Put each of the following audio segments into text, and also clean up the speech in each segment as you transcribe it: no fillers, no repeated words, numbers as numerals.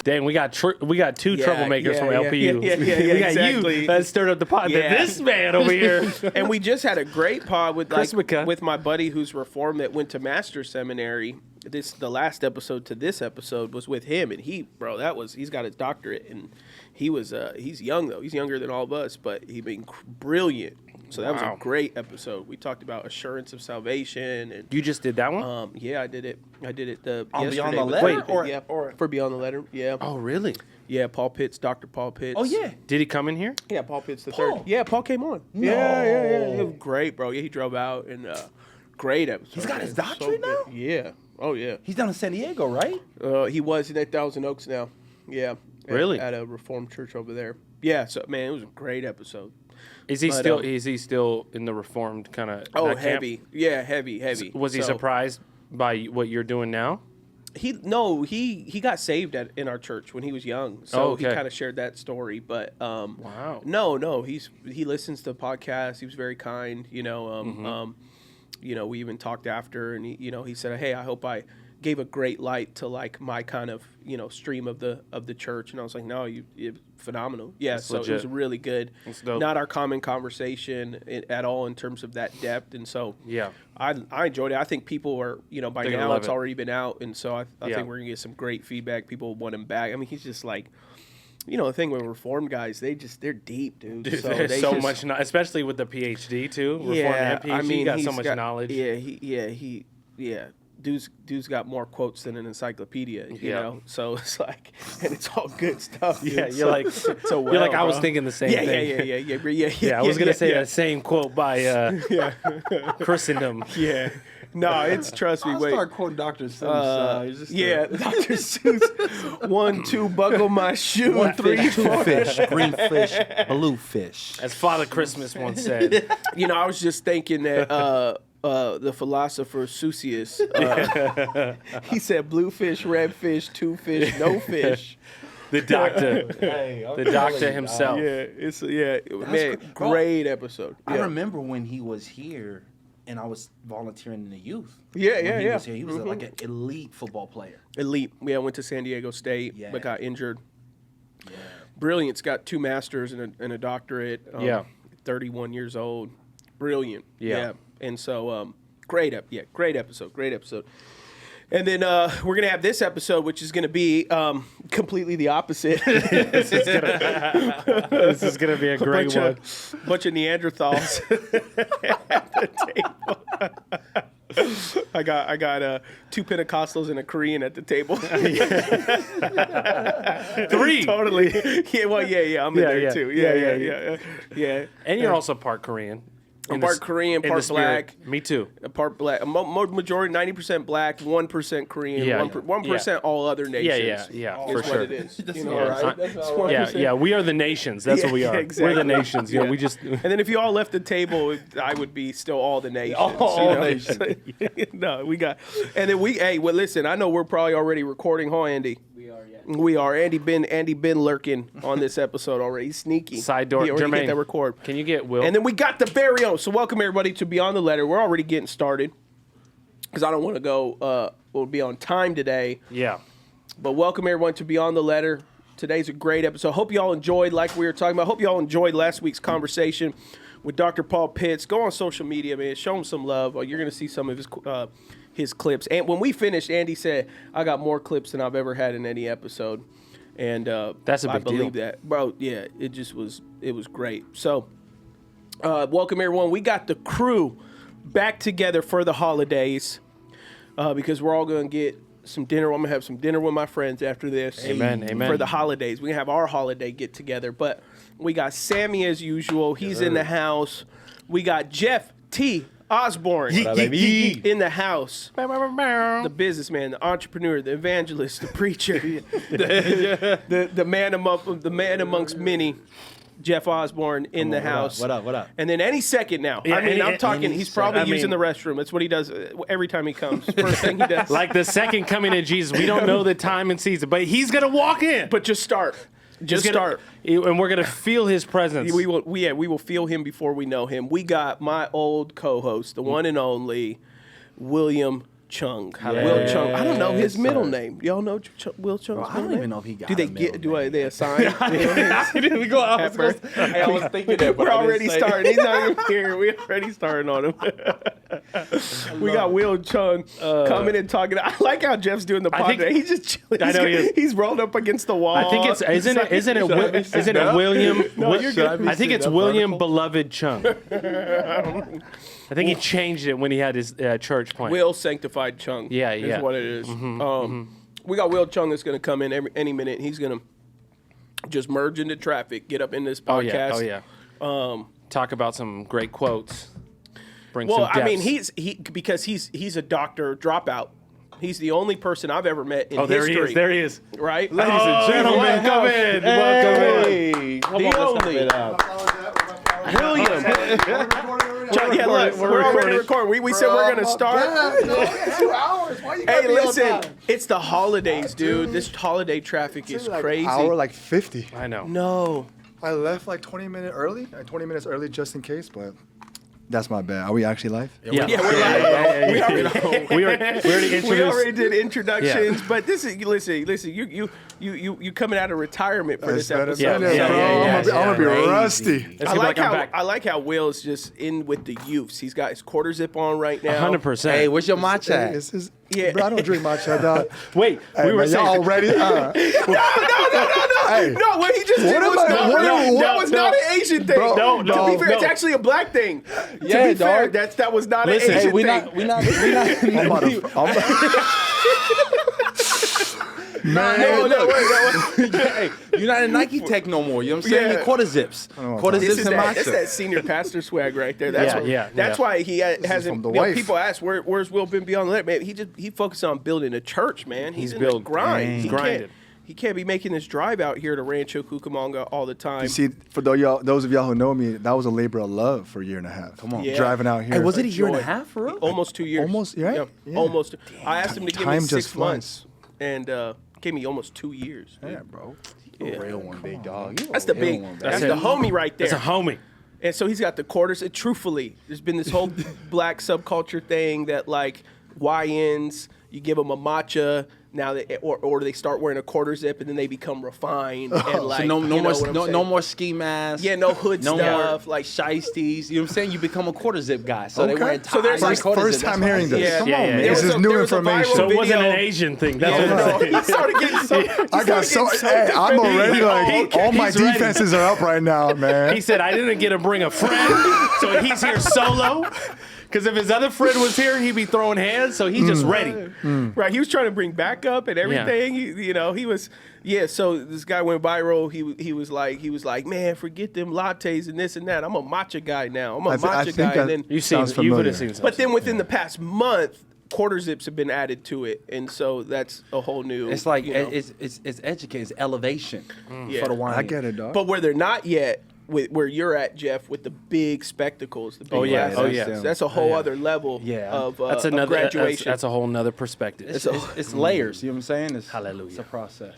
Dang, we got two troublemakers from LPU. Yeah, we got exactly. you that stirred up the pot. Yeah. This man over here. And we just had a great pod with Chris McCann. with my buddy who's Reformed that went to Master's Seminary. The last episode to this episode was with him, and he's got his doctorate, and he's young though. He's younger than all of us, but he's been brilliant. So that was a great episode. We talked about assurance of salvation, and You just did that one? yeah, I did it. yesterday. Beyond the with- Letter? for Beyond the Letter. Yeah. Oh, really? Yeah, Paul Pitts, Dr. Paul Pitts. Oh, yeah. Did he come in here? Yeah, Paul Pitts the Paul? third. Yeah, Paul came on. No. Yeah. It was great, bro. Yeah, he drove out and great episode. He's got his man. doctorate good. now? Yeah. Oh yeah. He's down in San Diego, right? He was in Thousand Oaks now. Yeah. Really? At a Reformed church over there. Yeah. So man, it was a great epised. Is he still in the Reformed kind of? Oh, heavy. Yeah, heavy. Was he surprised by what you're doing now? He got saved in our church when he was young, so he kind of shared that story. But wow, no, he listens to podcasts. He was very kind, you know. We even talked after, and he said, "Hey, I hope I gave a great light to like my kind of stream of the church." And I was like, "No, you're phenomenal." Yeah, That's so legit. it was really good. That's dope. Not our common conversation at all in terms of that depth, and so yeah. I enjoyed it. I think people are, by They're gonna now love it's it. already been out, and so I Yeah. think we're gonna get some great feedback. People want him back. I mean, he's just like, the thing with Reformed guys, they're deep, dude. Dude, so there's they so just, much, especially with the PhD too. Reformed yeah. and PhD, I mean, you got he's so much knowledge. Yeah. Dude's got more quotes than an encyclopedia, you Yeah. know. So it's like, and it's all good stuff. Dude. Yeah, so, I was thinking the same thing. Yeah, I was gonna say that same quote by Christendom. Yeah. No, it's trust me. I'll Wait. start quoting Dr. Seuss. Dr. Seuss. 1, 2, buckle my shoe. 1 3, fish, 2 4. fish, green fish, blue fish. As Father Christmas once said. I was just thinking that the philosopher Seussius, he said blue fish, red fish, 2 fish, no fish. The doctor. Hey, The doctor himself. Man, great episode. I Yeah. remember when he was here and I was volunteering in the youth. Yeah, When yeah, he yeah. was here, he was like an elite football player. Elite. Yeah, went to San Diego State, Yeah. but got injured. Yeah. Brilliant's got 2 masters and a doctorate. 31 years old. Brilliant. Yeah. And so, great episode. And then we're going to have this episode, which is going to be completely the opposite. This is gonna be a great one. Bunch of Neanderthals at the table. I got 2 Pentecostals and a Korean at the table. 3. Totally. Yeah. Well. Yeah. I'm in there too. Yeah. And you're also part Korean. I'm part Korean, in part the spirit. black. Me too. Part black. Majority 90% black, 1% Korean, Yeah. 1% all other nations. Yeah, Is for what sure. it is. That's You know? all right. It's That's all right. 1%. We are the nations. That's what we are. exactly. We're the nations. Yeah. We just. And then if you all left the table, I would be still all the nations. All you know? nations. No, we got. And then listen, I know we're probably already recording, huh, Andy? We are. Andy been lurking on this episode already. He's sneaky. Side door. He already Jermaine, hit that record. Can you get Will? And then we got the very own. So welcome everybody to Beyond the Letter. We're already getting started because I don't want to go. We'll be on time today. Yeah. But welcome everyone to Beyond the Letter. Today's a great episode. Hope you all enjoyed, like we were talking about. Hope you all enjoyed last week's conversation with Dr. Paul Pitts. Go on social media, man. Show him some love. You're going to see some of his clips. And when we finished, Andy said, "I got more clips than I've ever had in any episode." And That's a big I believe deal. that, bro. Yeah, it was great. So, welcome everyone. We got the crew back together for the holidays because we're all going to get some dinner. I'm going to have some dinner with my friends after this. Amen. For the holidays. We have our holiday get together. But we got Sammy as usual. He's in the house. We got Jeff T. Osborne in the house. The businessman, the entrepreneur, the evangelist, the preacher, the man amongst many. Jeff Osborne in the house. What up? And then any second now. Yeah, I'm talking. He's probably using the restroom. That's what he does every time he comes. First thing he does. Like the second coming of Jesus. We don't know the time and season, but he's gonna walk in. But just start. Just start. And we're gonna feel his presence. We will feel him before we know him. We got my old co-host, the one and only William Chung. Will Chung. I don't know his middle name. Y'all know Will Chung's I don't middle even name? know if he got. Do they a middle get? Do name. they assign? I was thinking that, but We're I didn't already say starting. He's not even here. We're already starting on him. We got Will Chung coming and talking. I like how Jeff's doing the podcast. think- He's just chilling. I know he is. He's rolled up against the wall. I think it's isn't it William? you're good. I think it's William Beloved Chung. I think he changed it when he had his church plant. Will Sanctified Chung. Yeah, is yeah. what it is. We got Will Chung that's going to come in any minute. He's going to just merge into traffic, get up in this podcast. Oh yeah. Talk about some great quotes. Bring Well, some depths. I mean, because he's a doctor dropout. He's the only person I've ever met in there history. he is. There he is. Right? Ladies and gentlemen, come in. Welcome in. Come The on, let's only- step it up. William. Yeah, look, we're already recording. We said we're going to start. 2 hours. Why you Hey, gotta be on listen, time? it's the holidays, dude. This holiday traffic is Like crazy. Hour like 50. I know. No. I left like 20 minutes early just in case, but that's my bad. Are we actually live? Yeah, Yeah, we're live. We already introduced. We already did introductions, but this is listen. You coming out of retirement for this episode. Yeah, yeah, I'm gonna be Crazy. rusty. I like how Will's just in with the youths. He's got his quarter zip on right now. 100%. Hey, what's your matcha? This is, Yeah. bro, I don't drink matcha, dog. Wait, Hey, we were man, y'all saying. already. No. Hey. No, what he just did What was am I- not, what am- that what- was not an Asian thing. Bro, No, to be fair, no. it's actually a black thing. Yeah, to be fair, dog. that was not Listen, an Hey, Asian we thing. not. I'm about to. Man, Hey, you're not in Nike Tech no more. You know what I'm saying? Yeah. You're quarter zips. Quarter This zips is and that, that's matcha. that senior pastor swag right there. That's Yeah, why he hasn't. from the You know, wife. people ask where's Will been beyond the limit. Man, he focused on building a church. Man, he's in the built- grind. dang. He Grinded. He can't be making this drive out here to Rancho Cucamonga all the time. you see, for those of y'all who know me, that was a labor of love for a year and a half. Come on. Yeah. Driving out here. Hey, was it a year and a Joy. half for real? Almost 2 years. Almost, right? Yeah. Almost. I asked him to give me Time 6 just flies. months, and gave me almost 2 years. Yeah, bro. You're a real one, big dog. That's the big. That's it. the homie right there. That's a homie. And so he's got the quarters. And truthfully, there's been this whole black subculture thing that like YNs, you give them a matcha. Now they or they start wearing a quarter zip and then they become refined and like So no you know more what I'm saying? no more ski masks. Yeah, no hood no stuff, more like- shiesties. You know what I'm saying? You become a quarter zip guy. So they Okay. wear ties. So there's like- quarter First zip. time That's hearing what I'm this. saying. Come on, man. This is new there was a information. viral So it wasn't video. an Asian thing. That's Yeah, what I'm no, saying. he started getting so. I got so. Hey, I'm already like, all my He's ready. defenses are up right now, man. He said, I didn't get to bring a friend, so he's here solo. Because if his other friend was here, he'd be throwing hands, so he's just ready. Right, he was trying to bring backup and everything. He was. So this guy went viral. He was like, man, forget them lattes and this and that. I'm a matcha guy now. I'm a matcha guy. And then, You Sounds you would familiar. have seen something. but then within the past month, quarter zips have been added to it, and so that's a whole new. It's like you know. it's educated, it's elevation Yeah. for the wine. I get it, dog. But where they're not yet, where you're at, Jeff, with the big spectacles, the big Oh, yeah. glasses, Oh, yeah. that's a whole other level Yeah. of, that's of another graduation. That's a whole nother perspective. It's layers. You know what I'm saying? It's, Hallelujah. It's a process.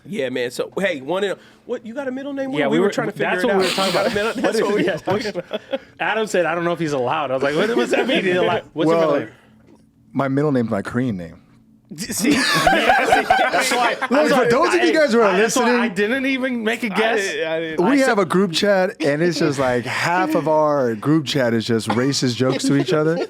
Yeah, man. So hey, what you got a middle name? Yeah, we were trying to figure that's it what out. we were talking about. That's what we Yeah, were talking about. Adam said, I don't know if he's allowed. I was like, what's that mean? He's like, what's your middle name? My middle name's my Korean name. See, That's why. Look, for those of you guys who are That's why I listening, didn't even make a guess. I didn't. we have a group chat, and it's just like half of our group chat is just racist jokes to each other.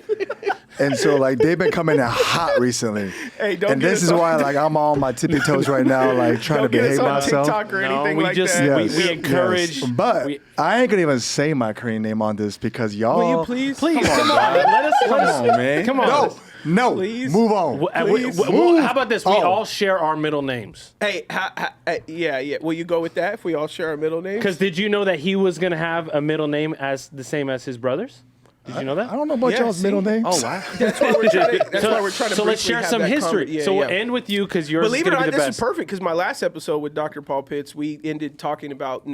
And so, like, they've been coming in hot recently. Hey, don't and get this us is on- why, like, I'm on my tippy toes right now, like, trying Don't to get us behave on myself. TikTok or No, anything we like just that. we encourage. But we- I ain't gonna even say my Korean name on this because y'all. Will you please? Please come on, let us. Come on, man. Come on. No, Please? move on. How about this? We Oh. all share our middle names. Hey, yeah. Will you go with that if we all share our middle names? Because did you know that he was gonna have a middle name as the same as his brothers? Did you know that? I don't know about Yeah, y'all's see? middle names. Oh wow. That's why we're trying to. That's why we're trying to. So let's briefly share have some that history. Yeah, so yeah. we'll end with you because yours Believe is it or gonna not, be the this best. is perfect because my last episode with Dr. Paul Pitts, we ended talking about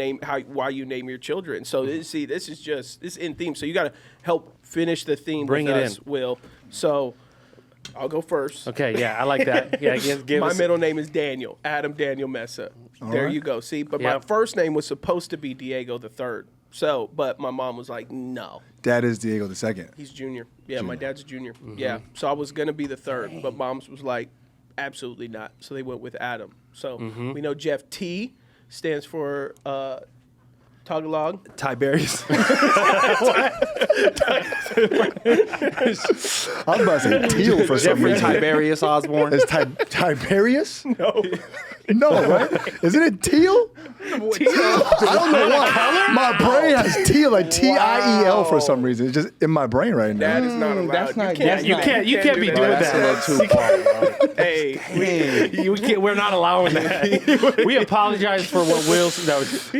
why you name your children. So this is in theme. So you got to help finish the theme. Bring with it us, in. Will. So I'll go first. Okay, yeah, I like that. Yeah, give My us. middle name is Daniel, Adam Daniel Mesa. There right. you go. See, but Yeah. my first name was supposed to be Diego the Third. So, but my mom was like, no. Dad is Diego the second. He's junior. Yeah, my dad's a junior. Yeah. So I was going to be the third, but mom's was like, absolutely not. So they went with Adam. So we know Jeff T stands for Tagalog. Tiberius. I was about to say Teal for some Jeffrey reason. Tiberius Osborne. Is Tiberius? No. No, right? Isn't it Teal? I don't know why. My brain has Teal, like Tiel for some reason. It's just in my brain right now. That is not allowed. that's not- you that's can't, not- you can't be doing That's a that. little too far. Bro. Hey, We're not allowing that. We apologize for what Will's. That was,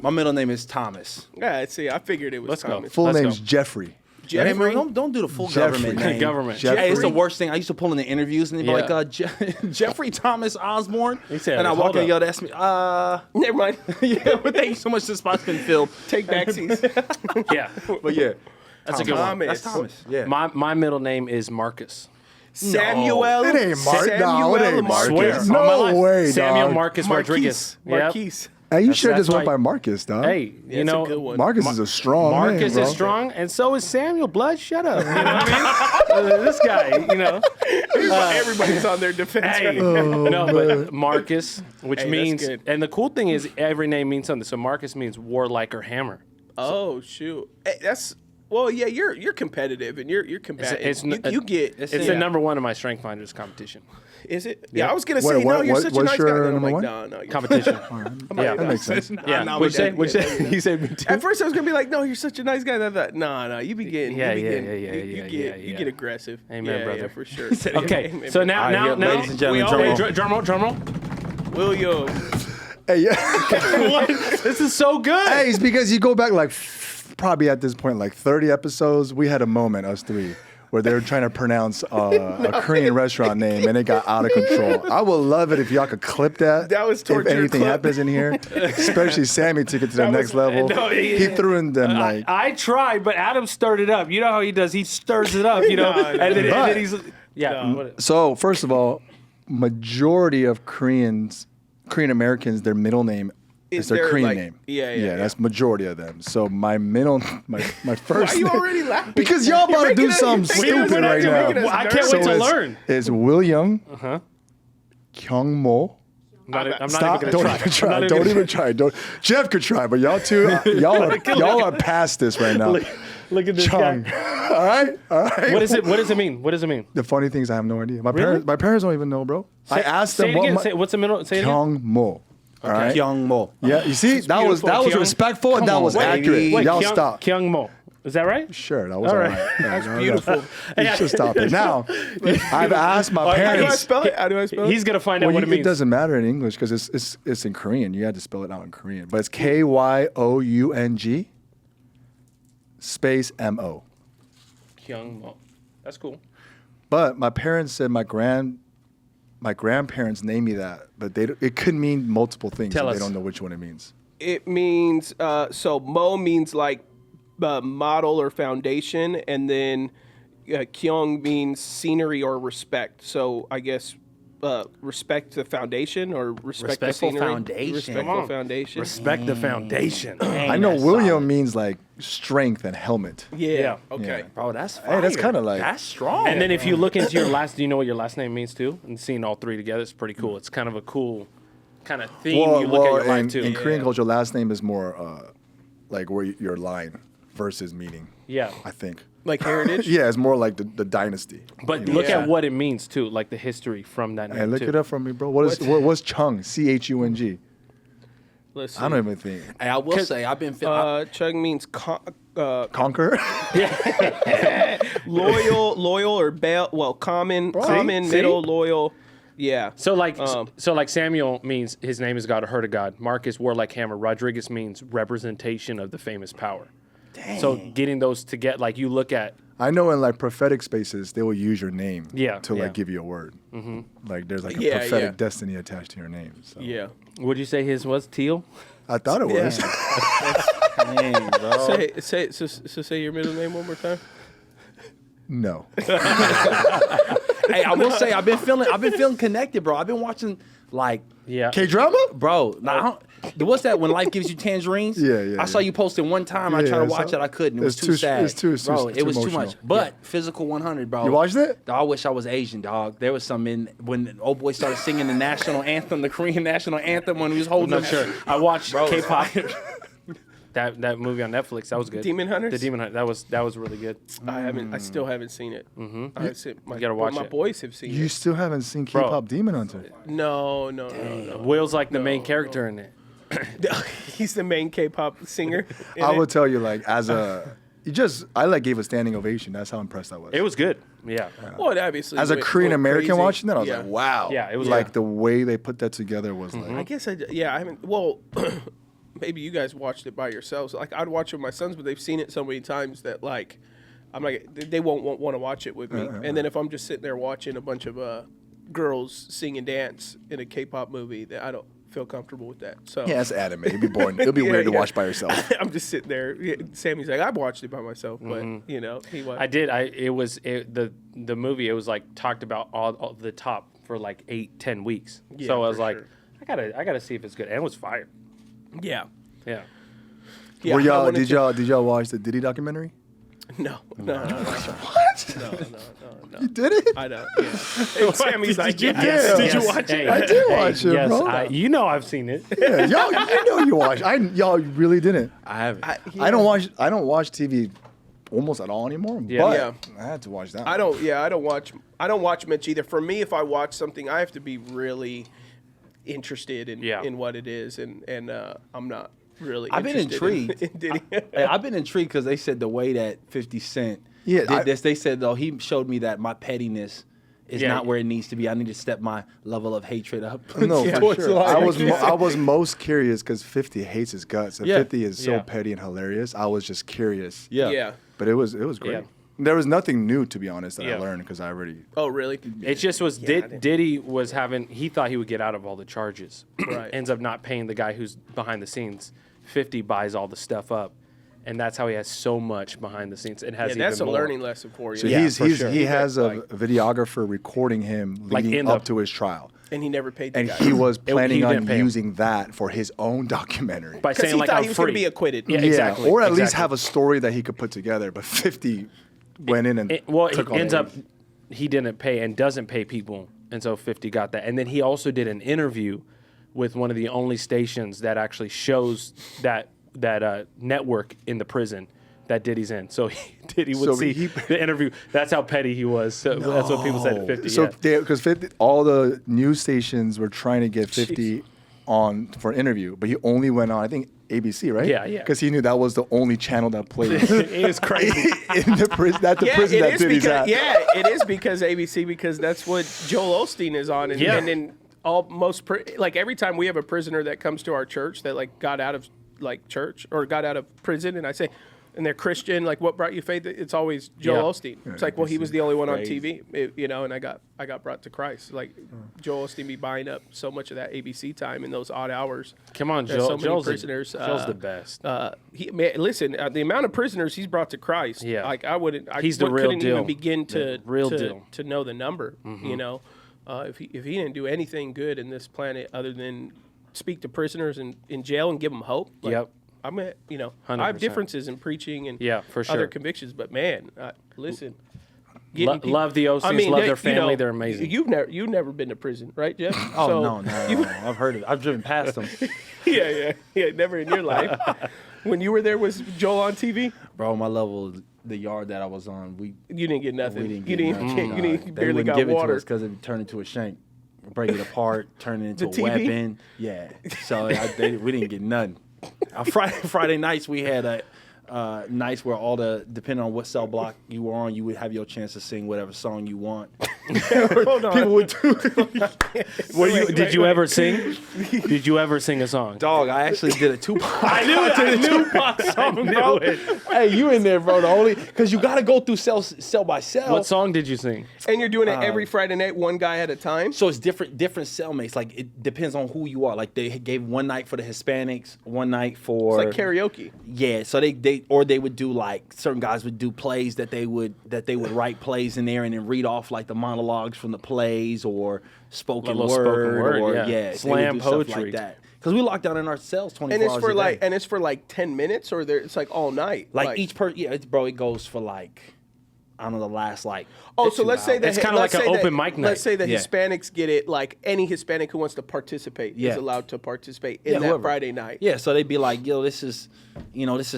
My middle name is Thomas. yeah, see, I figured it was Let's go. Thomas. Full Let's name's go. Jeffrey. Hey, Jeffrey? man, don't do the full Jeffrey. government name. Government. Jeffrey. Hey, it's the worst thing. I used to pull in the interviews and they'd be Yeah. like, Jeffrey Thomas Osborne. He said, and I walk "Hold in, up." yo, that's me. Never mind. Yeah, but thank you so much. This spot's been filled. Take backsies. yeah, But yeah, that's a good one. Thomas. that's Thomas. Yeah. My middle name is Marcus. Samuel. It ain't Mark. No, it ain't Marcus. Swear, No on my life. way, Samuel dog. Marcus Rodriguez. Yep. Marquise. Hey, you should have that's just went why- by Marcus, dog. Hey, Yeah, you it's know, a good one. Marcus is a strong name, Marcus bro. is strong, and so is Samuel. Blood, shut up. You know what I mean? This guy, you know. Everybody's on their defense. Hey, Right? no, but Marcus, which Hey, that's means, good. and the cool thing is every name means something. So Marcus means warlike or hammer. Oh shoot, hey, that's well, yeah. You're competitive and you're combative. It's you get. It's Yeah. the number one in my Strength Finders competition. Is it? Yeah, Yeah. I was gonna Wait, say no. what- You're what- such a what's nice guy. your Then I'm number like, one? no, you're Competition. Yeah, That makes sense. Yeah. nah, Which but say? He said me too. At first, I was gonna be like, no, you're such a nice guy. That no, you be getting. Yeah, you be yeah, getting, yeah, yeah, you yeah, get, yeah, You yeah. get aggressive. Amen, yeah, brother. Yeah, for sure. Okay, Amen, so brother. now, All right, now, ladies and gentlemen, we all- drum roll. drum roll. William. Hey, yeah. What? This is so good. Hey, it's because you go back like probably at this point like 30 episodes. We had a moment, us three, where they were trying to pronounce a Korean restaurant name and it got out of control. I would love it if y'all could clip that. That was if torture anything clip. happens in here. Especially Sammy took it to the That next was- level. no, he threw in them like. I tried, but Adam stirred it up. You know how he does? He stirs it up, you know? No, and then But- he's, yeah. No. what- So first of all, majority of Korean Americans, their middle name is their their, Korean like- name. yeah. That's majority of them. So my first. Why are you name- already laughing? Because y'all about to do making us- something you're making us- stupid right you're now. making us I can't nervous. wait to it's, learn. It's William Kyungmo. I'm not Stop! even Don't going to even try. try. Don't even try. Don't. Jeff could try, but y'all two, y'all are past this right now. Look at this Chung. guy. All right. What does it mean? What does it mean? The funny thing is, I have no idea. My Really? parents don't even know, bro. I asked Say them it again. what What's the middle? Say it again. Kyungmo. All right. Young Mo. Yeah, you see, that was beautiful. Kyung- respectful and Come that on, was wait, accurate. Wait, Y'all Kyung- stop. Kyung Mo. Is that right? Sure, that was All all right. right. That's No, beautiful. You should stop it now. I've asked my How do I parents. spell it? How do I spell it? He's gonna find out Well, what it it means. doesn't matter in English because it's in Korean. You had to spell it out in Korean, but it's Kyong space Mo. Kyung Mo. That's cool. But my parents said my grandparents named me that, but it could mean multiple things. Tell and us. They don't know which one it means. It means so Mo means like model or foundation, and then Kyung means scenery or respect. So I guess respect the foundation or respect the Respectful scenery. foundation. Respectful Come on. foundation. Respect the foundation. I know that's William solid. means like strength and helmet. Yeah. Okay. Yeah. Bro, that's Hey, that's fire. kinda like- That's strong. And then if you look into your last, do you know what your last name means too? And seeing all three together, it's pretty cool. It's kind of a cool kind of theme you look at your life too. in Korean culture, last name is more like where your line versus meaning. Yeah. I think. Like heritage. Yeah, it's more like the dynasty. But look Yeah. at what it means too, like the history from that name Hey, look too. it up for me, bro. What's Chung? Chung. Listen. I don't even think. Hey, I will say, I've been feeling. Chung means Conquer. loyal or common, See? middle, loyal. Yeah. So like Um, so like Samuel means his name is God or heard of God. Marcus warlike hammer. Rodriguez means representation of the famous power. Dang. So getting those together, like you look at I know in like prophetic spaces they will use your name Yeah, to yeah. like give you a word. Mm-hmm. Like there's like a Yeah, prophetic yeah. destiny attached to your name. So. Yeah. would you say his was teal? I thought it was. Dang, bro. Say your middle name one more time. No. Hey, I will say, I've been feeling connected, bro. I've been watching like, Yeah. K drama? bro. Now, What's that? When life gives you tangerines? Yeah. I saw you posting one time. I Yeah, tried to so- watch it. I couldn't. It was it's too too- sad. it's too- bro. it's It too was too emotional. much. But Physical 100, bro. You watched it? I wish I was Asian, dog. There was some in when old boy started singing the national anthem, the Korean national anthem, when he was holding I'm up. sure. I watched Bro, K-pop. that movie on Netflix, that was good. Demon Hunters? The Demon Hunter, that was really good. I still haven't seen it. Mm-hmm. You gotta watch my it. boys have seen You it. still haven't seen Bro. K-pop Demon Hunter? No. Will's like the main character in it. He's the main K-pop singer. in I it. will tell you, like, I gave a standing ovation. That's how impressed I was. It was good. Yeah. Well, it obviously. As a went Korean American crazy. watching that, I was Yeah. like, wow. Yeah, it was like good. the way they put that together was I like, guess I haven't. Well, maybe you guys watched it by yourselves. Like I'd watch it with my sons, but they've seen it so many times that like I'm like they won't want to watch it with me. And then if I'm just sitting there watching a bunch of girls sing and dance in a K-pop movie, that I don't feel comfortable with that. So yeah, it's anime. It'd be boring. It'll be Yeah, weird to yeah. watch by yourself. I'm just sitting there. Sammy's like, I've watched it by myself, but you know, he was. I did. The movie. It was like talked about all the top for like 8-10 weeks. Yeah, so I was for like, sure. I gotta see if it's good. And it was fire. Yeah. Yeah. Yeah. Were I y'all? wanted Did y'all watch the Diddy documentary? No. What? No. You did it? I know. Yeah. And Sammy's like, Did you, yes. did you watch it? I did watch it, yes, bro. you know I've seen it. Yeah, y'all. You know you watched. Y'all really didn't. I haven't. I don't watch. I don't watch TV almost at all anymore. Yeah. But Yeah. I had to watch that. I don't watch much either. For me, if I watch something, I have to be really interested in what it is, and I'm not really. I've been interested intrigued. in Diddy. I've been intrigued because they said the way that 50 Cent Yeah, did this. They said, though, he showed me that my pettiness is not where it needs to be. I need to step my level of hatred up. No, for towards sure. life. I was most curious because 50 hates his guts. And Yeah. 50 is so Yeah. petty and hilarious. I was just curious. Yeah. But it was great. Yeah. There was nothing new, to be honest, that I Yeah. learned because I already. Oh, really? It just was Diddy was he thought he would get out of all the charges. Right. Ends up not paying the guy who's behind the scenes. 50 buys all the stuff up. And that's how he has so much behind the scenes. It has Yeah, that's a even more. learning lesson for you. So Yeah, for sure. he has a Like- videographer recording him Like leading in up the- to his trial. And he never paid the And guy. he was planning he on didn't pay him. using that for his own documentary. By because saying he like thought I'm he was free. going to be acquitted. Yeah, exactly. Or at least exactly. have a story that he could put together. But 50 went in and took he all ends the up he didn't pay and doesn't pay people, and so 50 got that. And then he also did an interview with one of the only stations that actually shows that network in the prison that Diddy's in. So Diddy would So see he- the interview. That's how petty he was. So that's what people said to 50. So yeah. because all the news stations were trying to get 50 on for an interview, but he only went on, I think, ABC, right? Yeah, yeah. Because he knew that was the only channel that played It was crazy. in the prison. That the Yeah, prison it that is Diddy's because at. it is because ABC, because that's what Joel Osteen is on, and, Yeah. and then like every time we have a prisoner that comes to our church that like got out of like church or got out of prison, and I say, and they're Christian, like what brought you faith? It's always Joel Yeah. Osteen. It's like, well, he was the only one on Crazy. TV, and I got brought to Christ. Like Joel Osteen be buying up so much of that ABC time in those odd hours. Come on, There's Joel. so many Joel's prisoners. Joel's the best. Listen, the amount of prisoners he's brought to Christ. Yeah. like I He's the real couldn't deal. even begin to The real deal. to know the number. You know, if he didn't do anything good in this planet other than speak to prisoners in jail and give them hope. Like, Yep. I mean, I have 100%. differences in preaching and Yeah, for other sure. convictions, but man, listen. Love the Osteens, love their family, they're amazing. You've never been to prison, right, Jeff? Oh, So- no. I've heard it. I've driven past them. yeah, never in your life. When you were there, was Joel on TV? Bro, my level, the yard that I was on, You didn't get nothing. we didn't you get didn't. nothing. You didn't. They barely wouldn't got give it water. to us because it turned into a shank. Break it apart, turn it into The a TV? weapon. Yeah. So we didn't get nothing. Friday nights we had nights where depending on what cell block you were on, you would have your chance to sing whatever song you want. Hold on. People would do Did you ever sing? Did you ever sing a song? Dog, I actually did a Tupac. I knew it. I knew Tupac song, bro. Hey, you in there, bro? The only because you got to go through cell by cell. What song did you sing? And you're doing it every Friday night, one guy at a time. So it's different cellmates. Like it depends on who you are. Like they gave one night for the Hispanics, one night for It's like karaoke. Yeah, so they would do like certain guys would do plays that they would write plays in there and then read off like the monologue monologues from the plays or spoken little word, spoken word, or yeah. they would Slam do stuff poetry. like that. Because we locked down in our cells 24 And it's hours for a like, day. and it's for like 10 minutes, or it's like all night. Like each person, bro, it goes for like, I don't know, the last like. Oh, so 2 let's say hours. that It's kinda like an open mic night. Let's say the Yeah. Hispanics get it. Like any Hispanic who wants to participate is Yeah. allowed to participate in Yeah, that whoever. Friday night. Yeah, so they'd be like, yo, this is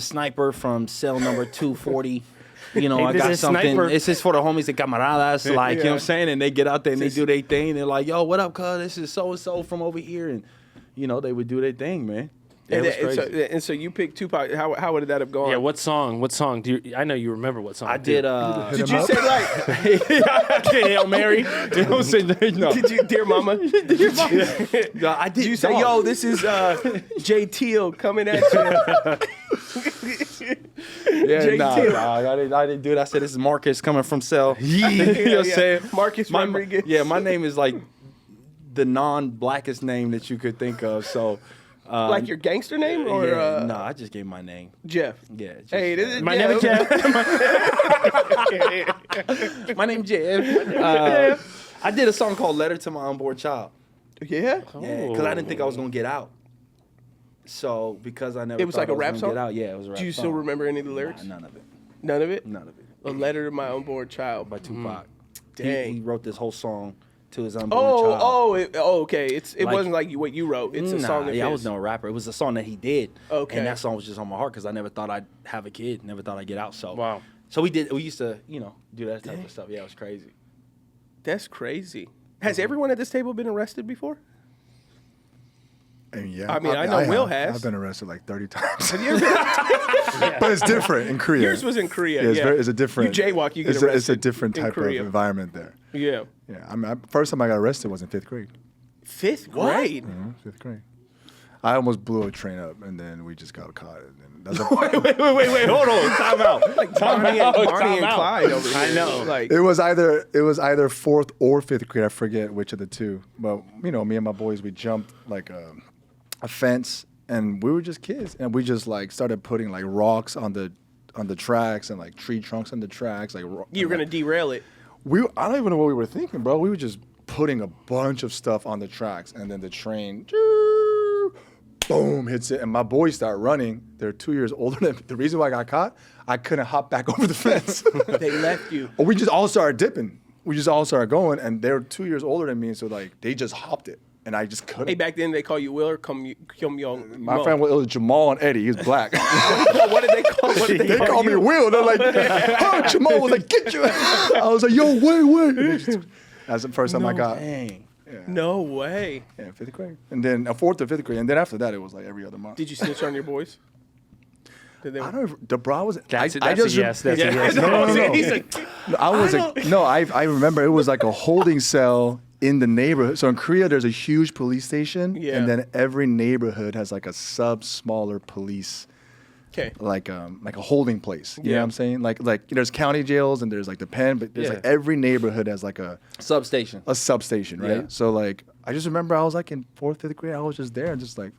Sniper from cell number 240. You know, Hey, I this got is something. Sniper. This is for the homies and camaradas. Like, you know what I'm saying? And they get out there and they do their thing. They're like, yo, what up, cuz? This is so-and-so from over here. And, they would do their thing, man. Yeah, And, it was crazy. so you picked Tupac. How would that have gone? Yeah, what song? What song? I know you remember what song. I too. did, Did you say like? I did Hail Mary. You know what I'm saying? No. Did you, dear mama? No, I did. Did you say, yo, this is Jay Teal coming at you? Yeah, Jay nah, Till. I didn't do it. I said, this is Marcus coming from cell. You know what I'm Yeah. saying? Marcus Rodriguez. Yeah, my name is like the non-blackest name that you could think of. So, Like your gangster name or no, I just gave my name. Jeff? Yeah, just, Hey, this is My name is Jeff. my name Jeff. I did a song called "Letter to My Unborn Child." Yeah. Yeah, because I didn't think I was gonna get out. So because I never, It was thought like a I rap gonna song? Get out. Yeah, it was a rap Do you song. still remember any of the lyrics? Nah, none of it. None of it. None of it. A letter to my unborn child. By Tupac. Dang. He wrote this whole song to his unborn child. Okay. It Like- wasn't like what you wrote. It's a song of I his. was no rapper. It was a song that he did. Okay. And that song was just on my heart because I never thought I'd have a kid. Never thought I'd get out. So Wow. So we used to, do that type of stuff. Yeah, it was crazy. That's crazy. Has everyone at this table been arrested before? And yeah, I mean, I know Will has. I've been arrested like 30 times. Have you ever? But it's different in Korea. Yours was in Korea. Yeah, it's a different. You jaywalk, you get it's arrested. It's a different in type of Korea. environment there. Yeah. Yeah, first time I got arrested was in 5th grade. 5th grade. 5th grade. I almost blew a train up, and then we just got caught. And then that's Wait, hold on. Time out. Like Bonnie and Clyde over here. I know. Like It was either 4th or 5th grade. I forget which of the two. But me and my boys, we jumped like a fence, and we were just kids, and we just like started putting like rocks on the tracks and like tree trunks on the tracks. Like you were gonna derail it. I don't even know what we were thinking, bro. We were just putting a bunch of stuff on the tracks, and then the train, boom, hits it, and my boys start running. They're 2 years older than me. The reason why I got caught, I couldn't hop back over the fence. They left you. We just all started dipping. We just all started going, and they're 2 years older than me, so like they just hopped it, and I just couldn't. Hey, back then they call you Will or Kim Young. My friend was Jamal and Eddie. He was black. What did they call? What did They called me you? Will. They're like, oh, Jamal was like, get you. I was like, yo, wait. That's the first time I got. Dang. No way. Yeah, 5th grade. And then 4th to 5th grade. And then after that, it was like every other month. Did you snitch on your boys? Did they? I don't know. The bra was. That's, I that's just a yes. That's a yes. No. He's like, I remember it was like a holding cell in the neighborhood. So in Korea, there's a huge police station. Yeah. And then every neighborhood has like a smaller police. okay. Like a holding place. You know Yeah. what I'm saying? Like there's county jails and there's like the pen, but there's like every neighborhood has like a Substation. substation, right? Yeah. So like I just remember I was like in 4th, 5th grade, I was just there and just like,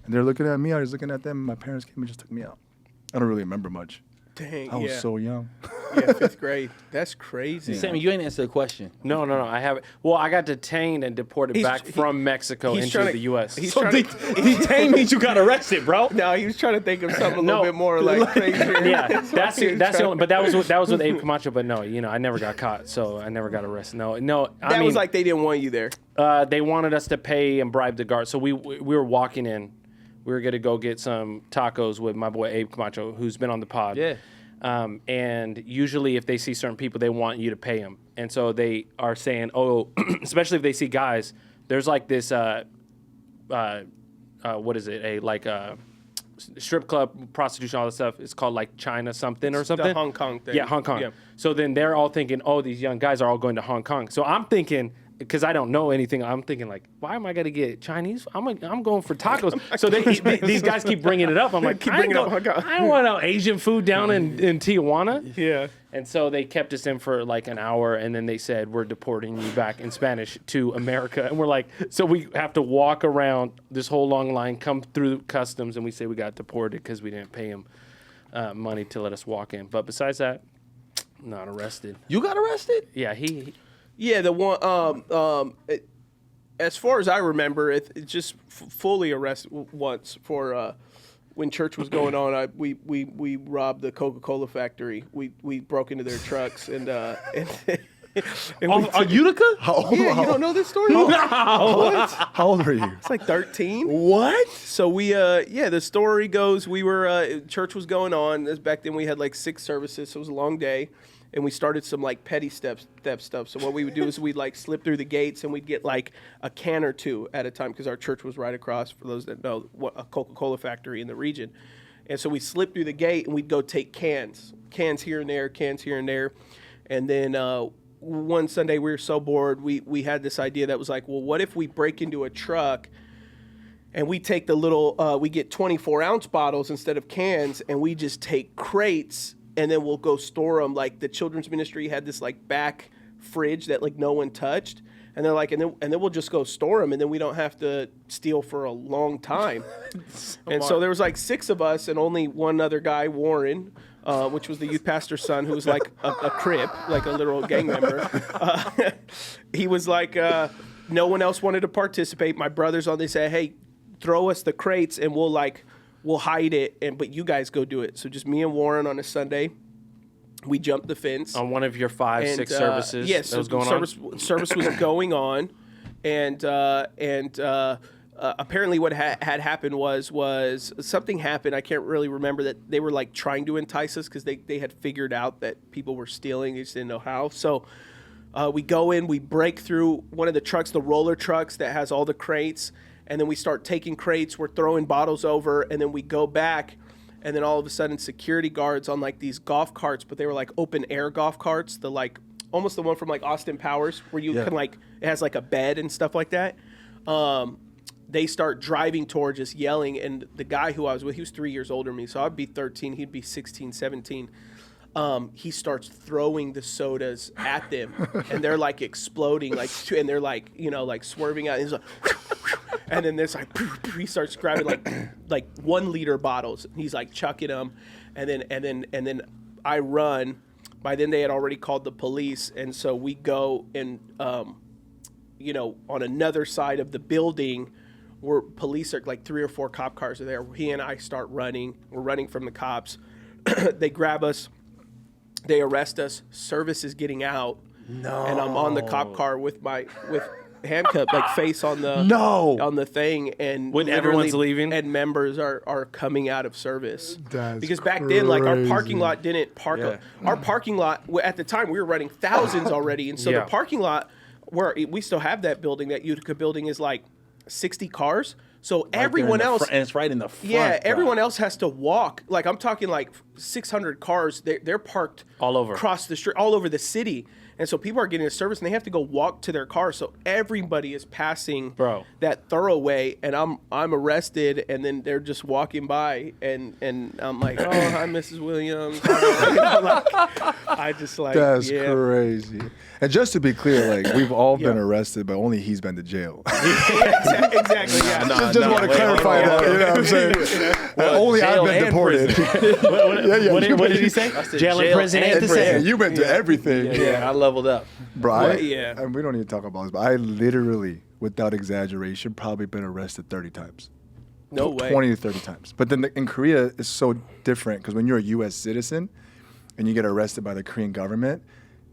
and they're looking at me, I was looking at them, and my parents came and just took me out. I don't really remember much. Dang. I was so young. yeah, 5th grade. That's crazy. Sammy, you ain't answered the question. No, I haven't. Well, I got detained and deported back from Mexico he's into trying to- the U.S. he's So trying to- detained means you got arrested, bro. No, he was trying to think of something a No. little bit more like crazier. Yeah, that's He was the trying- only. But that was with Abe Camacho. But no, I never got caught, so I never got arrested. No. That I mean, was like they didn't want you there. they wanted us to pay and bribe the guard. So we were walking in. We were gonna go get some tacos with my boy Abe Camacho, who's been on the pod. Yeah. And usually, if they see certain people, they want you to pay them. And so they are saying, oh, especially if they see guys, there's like this, what is it? Strip club, prostitution, all that stuff. It's called like China something or something. The Hong Kong thing. Yeah, Hong Kong. Yeah. So then they're all thinking, oh, these young guys are all going to Hong Kong. So I'm thinking, because I don't know anything, I'm thinking like, why am I going to get Chinese? I'm going for tacos. So these guys keep bringing it up. I'm like, Keep I bringing up Hong Kong. don't want no Asian food down in Tijuana. Yeah. And so they kept us in for like an hour, and then they said, we're deporting you back in Spanish to America. And we're like, so we have to walk around this whole long line, come through customs, and we say we got deported because we didn't pay him money to let us walk in. But besides that, not arrested. You got arrested? Yeah, he Yeah, the one. As far as I remember, it just fully arrested once for when church was going on. We robbed the Coca-Cola factory. We broke into their trucks and Utica? Yeah, you don't know this story? No. How old were you? It's like 13. What? So we, the story goes, we were, church was going on. Back then we had like 6 services, so it was a long day. And we started some like petty step stuff. So what we would do is we'd like slip through the gates and we'd get like a can or two at a time because our church was right across, for those that know, a Coca-Cola factory in the region. And so we slipped through the gate and we'd go take cans here and there. And then one Sunday we were so bored, we had this idea that was like, well, what if we break into a truck and we take the little, we get 24-ounce bottles instead of cans, and we just take crates, and then we'll go store them. Like the children's ministry had this like back fridge that like no one touched, and they're like, and then we'll just go store them, and then we don't have to steal for a long time. And so there was like 6 of us, and only one other guy, Warren, which was the youth pastor's son, who was like a Crip, like a literal gang member. He was like, no one else wanted to participate. My brothers on, they said, hey, throw us the crates and we'll hide it, but you guys go do it. So just me and Warren on a Sunday, we jumped the fence. On one of your 5-6 services that was going on? Service was going on, and apparently what had happened was something happened. I can't really remember, that they were like trying to entice us because they had figured out that people were stealing. They just didn't know how. So we go in, we break through one of the trucks, the roller trucks that has all the crates, and then we start taking crates. We're throwing bottles over, and then we go back, and then all of a sudden security guards on like these golf carts, but they were like open air golf carts, the like almost the one from like Austin Powers where you can like, it has like a bed and stuff like that. They start driving towards us yelling, and the guy who I was with, he was 3 years older than me, so I'd be 13, he'd be 16, 17. He starts throwing the sodas at them, and they're like exploding, like, and they're like, you know, like swerving out. And he's like, and then there's like, he starts grabbing like 1 liter bottles. And he's like chucking them, and then I run. By then they had already called the police, and so we go and you know, on another side of the building, where police are like 3 or 4 cop cars are there. He and I start running. We're running from the cops. They grab us. They arrest us. Service is getting out. No. And I'm on the cop car with handcuffed, like face on the on the thing, and when everyone's leaving, and members are coming out of service. That's because back then, like our parking crazy. lot didn't park. Our parking lot at the time we were running thousands already, and so the parking lot where we still have that building, that Utica building, is like 60 cars. So everyone else, and it's right in the front. Yeah, everyone else has to walk. Like I'm talking like 600 cars. They're parked all over across the street, all over the city. And so people are getting a service, and they have to go walk to their car. So everybody is passing that thoroughway, and I'm arrested, and then they're just walking by, and I'm like, oh, hi, Mrs. Williams. You know, like, I just like, that's crazy. And just to be clear, like we've all been arrested, but only he's been to jail. Exactly. Yeah. Just want to clarify that. You know what I'm saying? Only I've been deported. What did he say? Jail and prison at the same. You went to everything. Yeah, I leveled up. Bro, and we don't need to talk about this, but I literally, without exaggeration, probably been arrested 30 times. No way. 20 to 30 times. But then in Korea, it's so different because when you're a U.S. citizen and you get arrested by the Korean government,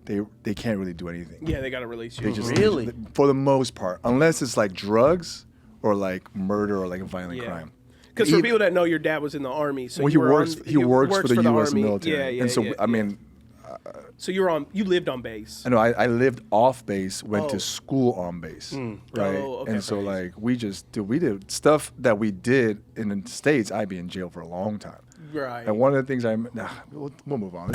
they can't really do anything. Yeah, they got to release you. They just, really? For the most part, unless it's like drugs or like murder or like a violent crime. Because for people that know, your dad was in the Army, so well, he works for the U.S. Army. military. And so, I mean... So you lived on base. I know. I lived off base, went to school on base, right? Oh, okay. And so like we did stuff that we did in the States. I'd be in jail for a long time. Right. And one of the things we'll move on.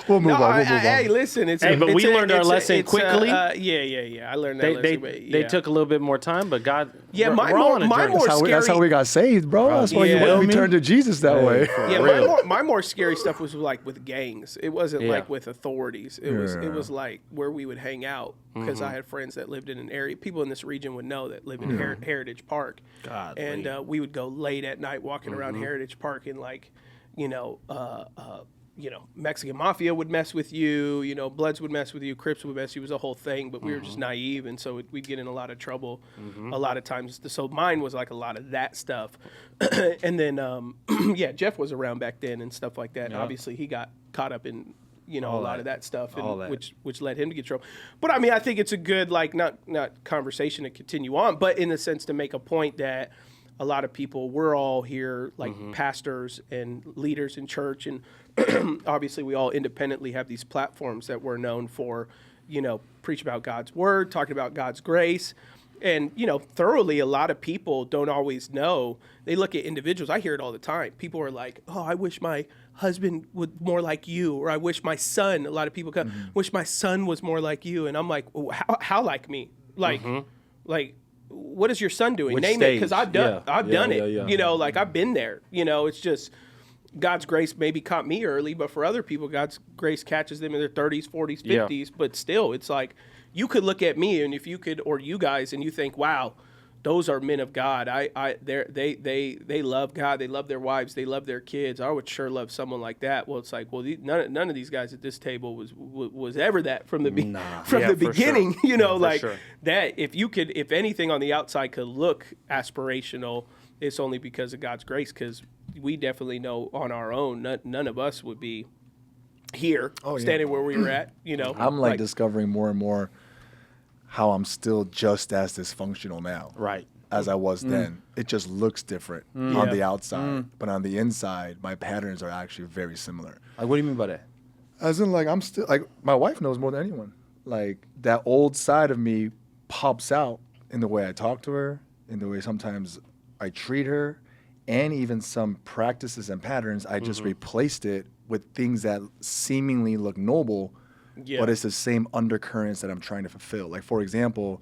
We'll move on. Hey, listen, but we learned our lesson quickly. Yeah. I learned that lesson. They took a little bit more time, but God. Yeah, we're on a journey. That's how we got saved, bro. That's why we turned to Jesus that way. Yeah, my more scary stuff was like with gangs. It wasn't like with authorities. It was like where we would hang out, because I had friends that lived in an area. People in this region would know that lived in Heritage Park, and we would go late at night walking around Heritage Park in like, you know, Mexican Mafia would mess with you, Bloods would mess with you, Crips would mess with you. It was a whole thing, but we were just naive, and so we'd get in a lot of trouble a lot of times. So mine was like a lot of that stuff. And then, Jeff was around back then and stuff like that. Yeah. Obviously, he got caught up in, a lot of that stuff, and which led him to get trouble. But I mean, I think it's a good, like, not conversation to continue on, but in the sense to make a point that a lot of people, we're all here, like pastors and leaders in church, and obviously we all independently have these platforms that we're known for, preach about God's word, talking about God's grace. And, thoroughly, a lot of people don't always know. They look at individuals. I hear it all the time. People are like, oh, I wish my husband was more like you, or I wish my son, a lot of people wish my son was more like you. And I'm like, oh, how like me? Like, what is your son doing? Name it, because I've done it. Yeah. Like, I've been there. It's just God's grace maybe caught me early, but for other people, God's grace catches them in their 30s, 40s, 50s. Yeah. But still, it's like you could look at me, and if you could, or you guys, and you think, wow, those are men of God. They love God. They love their wives. They love their kids. I would sure love someone like that. Well, it's like, well, none of these guys at this table was ever that from the beginning. Sure. Sure. That if anything on the outside could look aspirational, it's only because of God's grace. Because we definitely know on our own, none of us would be here standing where we were at. I'm like discovering more and more how I'm still just as dysfunctional now, right, as I was then. It just looks different on the outside, but on the inside, my patterns are actually very similar. Like, what do you mean by that? As in, like, I'm still, like, my wife knows more than anyone. Like, that old side of me pops out in the way I talk to her, in the way sometimes I treat her, and even some practices and patterns, I just replaced it with things that seemingly look noble, but it's the same undercurrents that I'm trying to fulfill. Like, for example,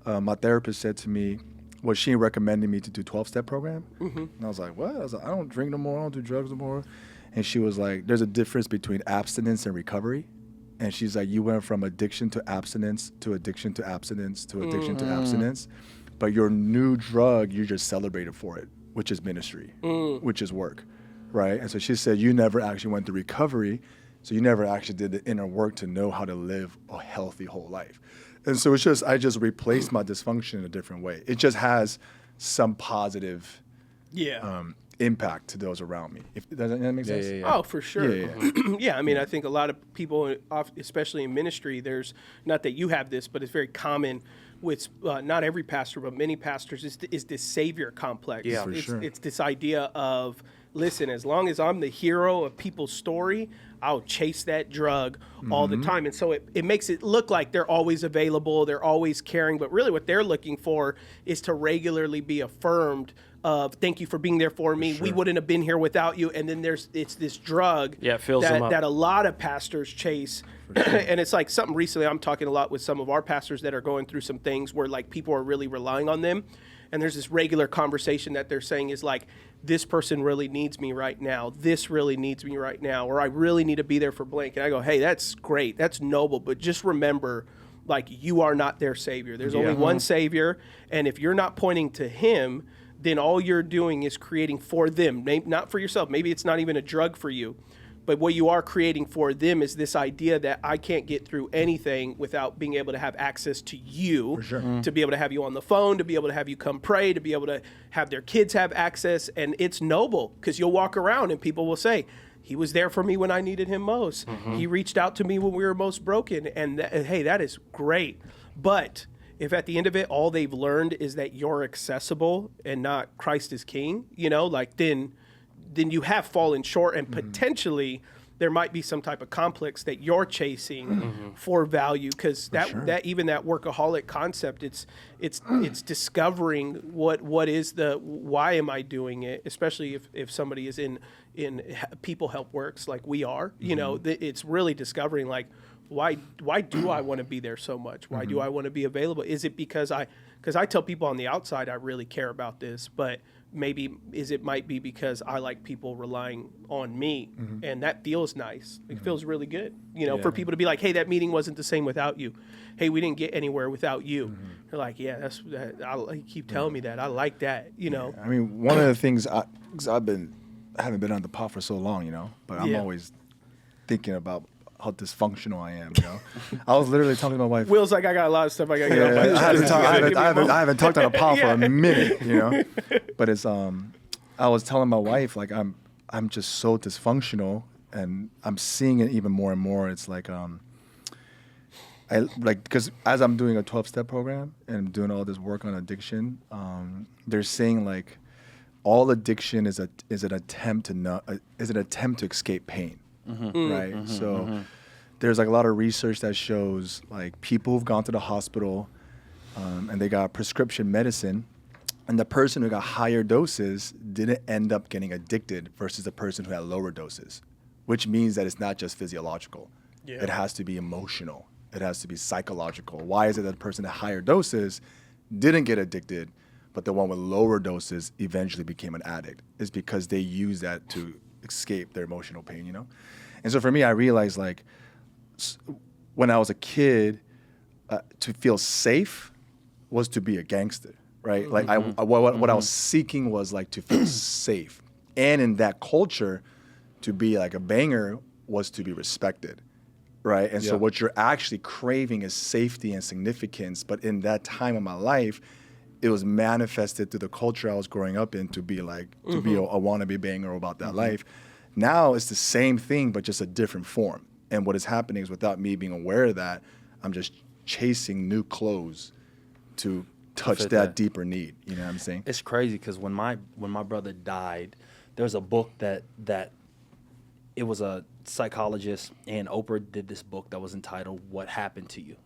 my therapist said to me, she recommended me to do 12-step program. And I was like, what? I was like, I don't drink no more. I don't do drugs no more. And she was like, there's a difference between abstinence and recovery. And she's like, you went from addiction to abstinence to addiction to abstinence to addiction to abstinence. But your new drug, you just celebrated for it, which is ministry, which is work, right? And so she said, you never actually went to recovery. So you never actually did the inner work to know how to live a healthy whole life. And so I just replaced my dysfunction in a different way. It just has some positive impact to those around me. Does that make sense? Yeah. Oh, for sure. Yeah, I mean, I think a lot of people, especially in ministry, there's, not that you have this, but it's very common with not every pastor, but many pastors, is this savior complex. Yeah, for sure. It's this idea of, listen, as long as I'm the hero of people's story, I'll chase that drug all the time. And so it makes it look like they're always available, they're always caring, but really what they're looking for is to regularly be affirmed of, thank you for being there for me. Sure. We wouldn't have been here without you. And then it's this drug that a lot of pastors chase. Sure. And it's like something recently, I'm talking a lot with some of our pastors that are going through some things where, like, people are really relying on them. And there's this regular conversation that they're saying is like, this person really needs me right now. This really needs me right now. Or I really need to be there for blank. And I go, hey, that's great. That's noble. But just remember, like, you are not their savior. There's only one savior. And if you're not pointing to him, then all you're doing is creating for them, not for yourself. Maybe it's not even a drug for you. But what you are creating for them is this idea that I can't get through anything without being able to have access to you, to be able to have you on the phone, to be able to have you come pray, to be able to have their kids have access. And it's noble, because you'll walk around and people will say, he was there for me when I needed him most. He reached out to me when we were most broken. And hey, that is great. But if at the end of it, all they've learned is that you're accessible and not Christ is king, like, then you have fallen short, and potentially there might be some type of complex that you're chasing for value, because that even that workaholic concept, it's discovering what is why am I doing it, especially if somebody is in people help works like we are, it's really discovering, like, why do I want to be there so much? Why do I want to be available? Is it because I tell people on the outside I really care about this, but maybe it might be because I like people relying on me, and that feels nice. It feels really good, for people to be like, hey, that meeting wasn't the same without you. Hey, we didn't get anywhere without you. They're like, yeah, I keep telling me that. I like that, I mean, one of the things, because I haven't been on the pot for so long, but I'm always thinking about how dysfunctional I am. You know, I was literally talking to my wife. Will's like, I got a lot of stuff I got to get Yeah, off my chest. I haven't talked on a pod for a minute, you know. But it's I was telling my wife like I'm just so dysfunctional, and I'm seeing it even more and more. It's like I like because as I'm doing a 12-step program and I'm doing all this work on addiction, they're saying like all addiction is an attempt to escape pain, right? So there's like a lot of research that shows like people who've gone to the hospital and they got prescription medicine, and the person who got higher doses didn't end up getting addicted versus the person who had lower doses, which means that it's not just physiological. Yeah. It has to be emotional. It has to be psychological. Why is it that the person at higher doses didn't get addicted, but the one with lower doses eventually became an addict? It's because they use that to escape their emotional pain, you know? And so for me, I realized like when I was a kid, to feel safe was to be a gangster, right? Like what I was seeking was like to feel safe. And in that culture, to be like a banger was to be respected. Right. And so what you're actually craving is safety and significance. But in that time of my life, it was manifested through the culture I was growing up in to be like, to be a wannabe banger about that life. Now it's the same thing, but just a different form. And what is happening is without me being aware of that, I'm just chasing new clothes to touch that deeper need. You know what I'm saying? It's crazy because when my brother died, there's a book that it was a psychologist, and Oprah did this book that was entitled What Happened to You?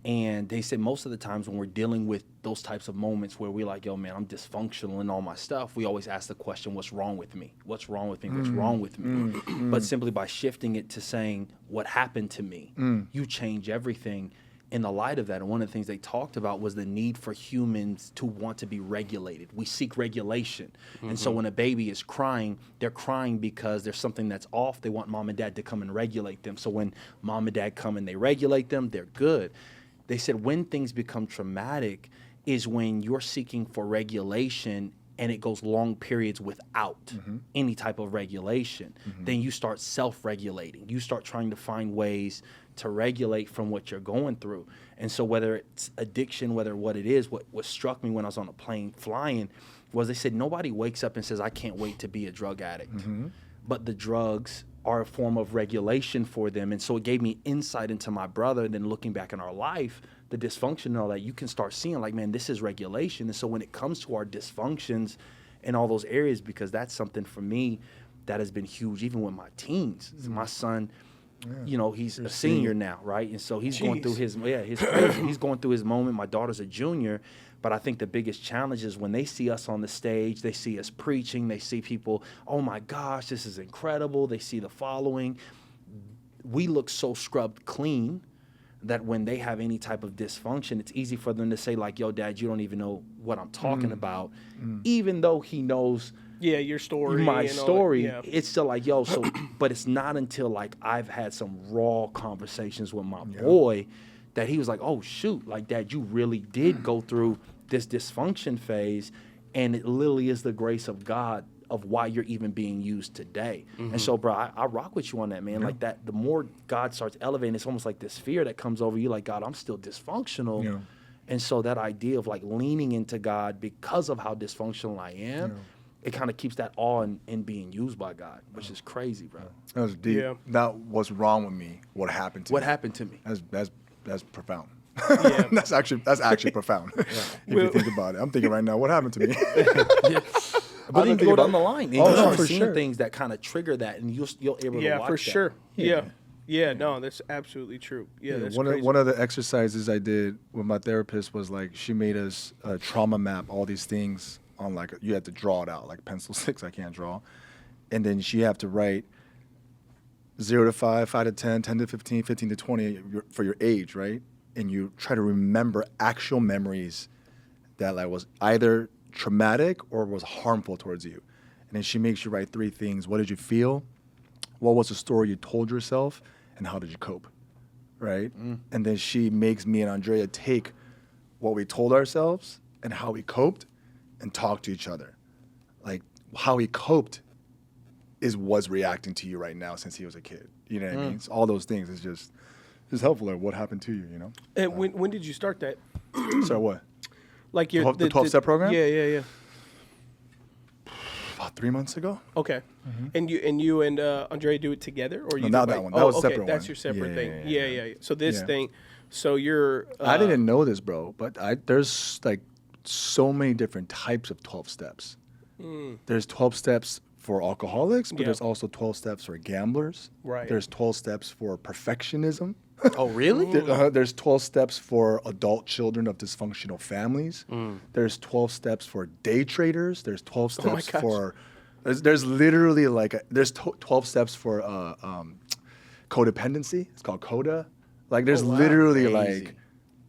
And they said most of the times when we're dealing with those types of moments where we're like, yo, man, I'm dysfunctional in all my stuff, we always ask the question, what's wrong with me? What's wrong with me? What's wrong with me? But simply by shifting it to saying, what happened to me? You change everything. In the light of that, and one of the things they talked about was the need for humans to want to be regulated. We seek regulation. And so when a baby is crying, they're crying because there's something that's off. They want mom and dad to come and regulate them. So when mom and dad come and they regulate them, they're good. They said when things become traumatic is when you're seeking for regulation and it goes long periods without any type of regulation. Then you start self-regulating. You start trying to find ways to regulate from what you're going through. And so whether it's addiction, whether what it is, what struck me when I was on a plane flying was they said nobody wakes up and says, I can't wait to be a drug addict. But the drugs are a form of regulation for them. And so it gave me insight into my brother. And then looking back in our life, the dysfunction and all that, you can start seeing like, man, this is regulation. And so when it comes to our dysfunctions in all those areas, because that's something for me that has been huge, even with my teens. My son, you know, he's a senior now, right? And so he's going through his he's going through his moment. My daughter's a junior, but I think the biggest challenge is when they see us on the stage, they see us preaching, they see people, oh my gosh, this is incredible. They see the following. We look so scrubbed clean that when they have any type of dysfunction, it's easy for them to say like, yo, dad, you don't even know what I'm talking about. Even though he knows your story. My story, Yeah. it's still like, yo, so, but it's not until like I've had some raw conversations with my boy that he was like, oh, shoot, like, Dad, you really did go through this dysfunction phase, and it literally is the grace of God of why you're even being used today. And so, bro, I rock with you on that, man. Like that, the more God starts elevating, it's almost like this fear that comes over you, like, God, I'm still dysfunctional. Yeah. And so that idea of like leaning into God because of how dysfunctional I am, it kind of keeps that awe in being used by God, which is crazy, bro. That was deep. Yeah. That what's wrong with me? What happened to What me? happened to me? That's profound. Yeah. that's actually profound. If you think about it, I'm thinking right now, what happened to me? But then you go down the line, and you no, start for seeing sure. things that kind of trigger that, and you're able to watch for that. sure. Yeah, no, that's absolutely true. Yeah, that's crazy. One of the exercises I did with my therapist was like she made us trauma map all these things on like you had to draw it out like pencil 6 I can't draw, and then she have to write 0 to 5, 5 to 10, 10 to 15, 15 to 20 for your age, right? And you try to remember actual memories that like was either traumatic or was harmful towards you. And then she makes you write 3 things. What did you feel? What was the story you told yourself? And how did you cope? Right? And then she makes me and Andrea take what we told ourselves and how we coped and talk to each other. Like how he coped was reacting to you right now since he was a kid. You know what I mean? So all those things is just helpful. Like what happened to you, you know? And when did you start that? So what? Like your The 12-step program? Yeah. About 3 months ago. Okay. And you and Andre do it together, or you? No, not do that one. That was a separate That's one. your separate Yeah, thing. yeah, Yeah. So this Yeah. thing. So you're. I didn't know this, bro, but there's like so many different types of 12 steps. There's 12 steps for alcoholics, but Yeah. there's also 12 steps for gamblers. Right. There's 12 steps for perfectionism. Oh, really? There's 12 steps for adult children of dysfunctional families. There's 12 steps for day traders. There's 12 Oh my steps gosh. for. There's literally like there's 12 steps for codependency. It's called CODA. Like there's literally Crazy. like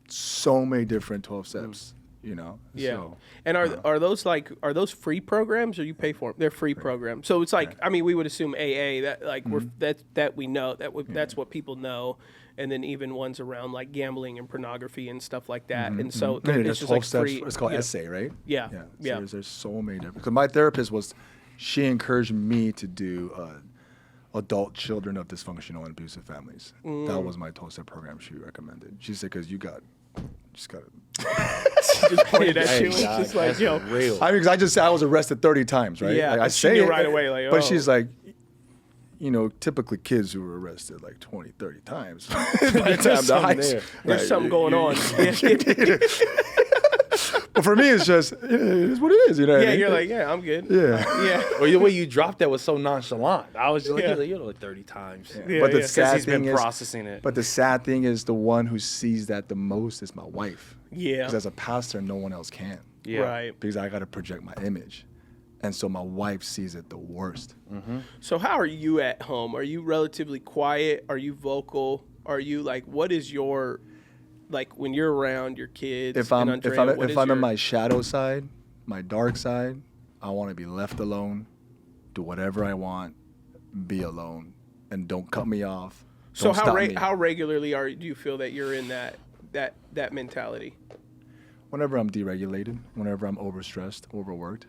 so many different 12 steps. You know. Yeah. So, And are those free programs or you pay for them? They're free programs. So it's like I mean we would assume AA that like that we know that's what people know, and then even ones around like gambling and pornography and stuff like that. And so Yeah, it's there's just 12 like steps. free. It's called yeah. essay, right? Yeah. So Yeah. There's so many different. Because my therapist she encouraged me to do adult children of dysfunctional and abusive families. That was my 12-step program she recommended. She said, because you just got to. Just pointed at Hey, you. It's dog, just like that's yo. real. I mean, because I just said I was arrested 30 times, right? Yeah, Like, I and she say knew it right away, like, but oh. she's like, you know, typically kids who were arrested like 20, 30 times. By the time the high there. There's something going on. But for me, it's just, it is what it is, you know what I Yeah, mean? you're like, yeah, I'm good. Yeah. Yeah. Well, the way you dropped that was so nonchalant. I was just like, Yeah. you're like 30 times. Yeah, But the yeah. 'Cause sad he's been thing is, processing it. but the sad thing is, the one who sees that the most is my wife. Yeah. Because as a pastor, no one else can. Yeah. Right. Because I got to project my image. And so my wife sees it the worst. So how are you at home? Are you relatively quiet? Are you vocal? Are you like what is your like when you're around your kids? If I'm and Andrea, what is in your- my shadow side, my dark side, I want to be left alone, do whatever I want, be alone, and don't cut me off. So Don't stop me. how regularly do you feel that you're in that mentality? Whenever I'm deregulated, whenever I'm overstressed, overworked.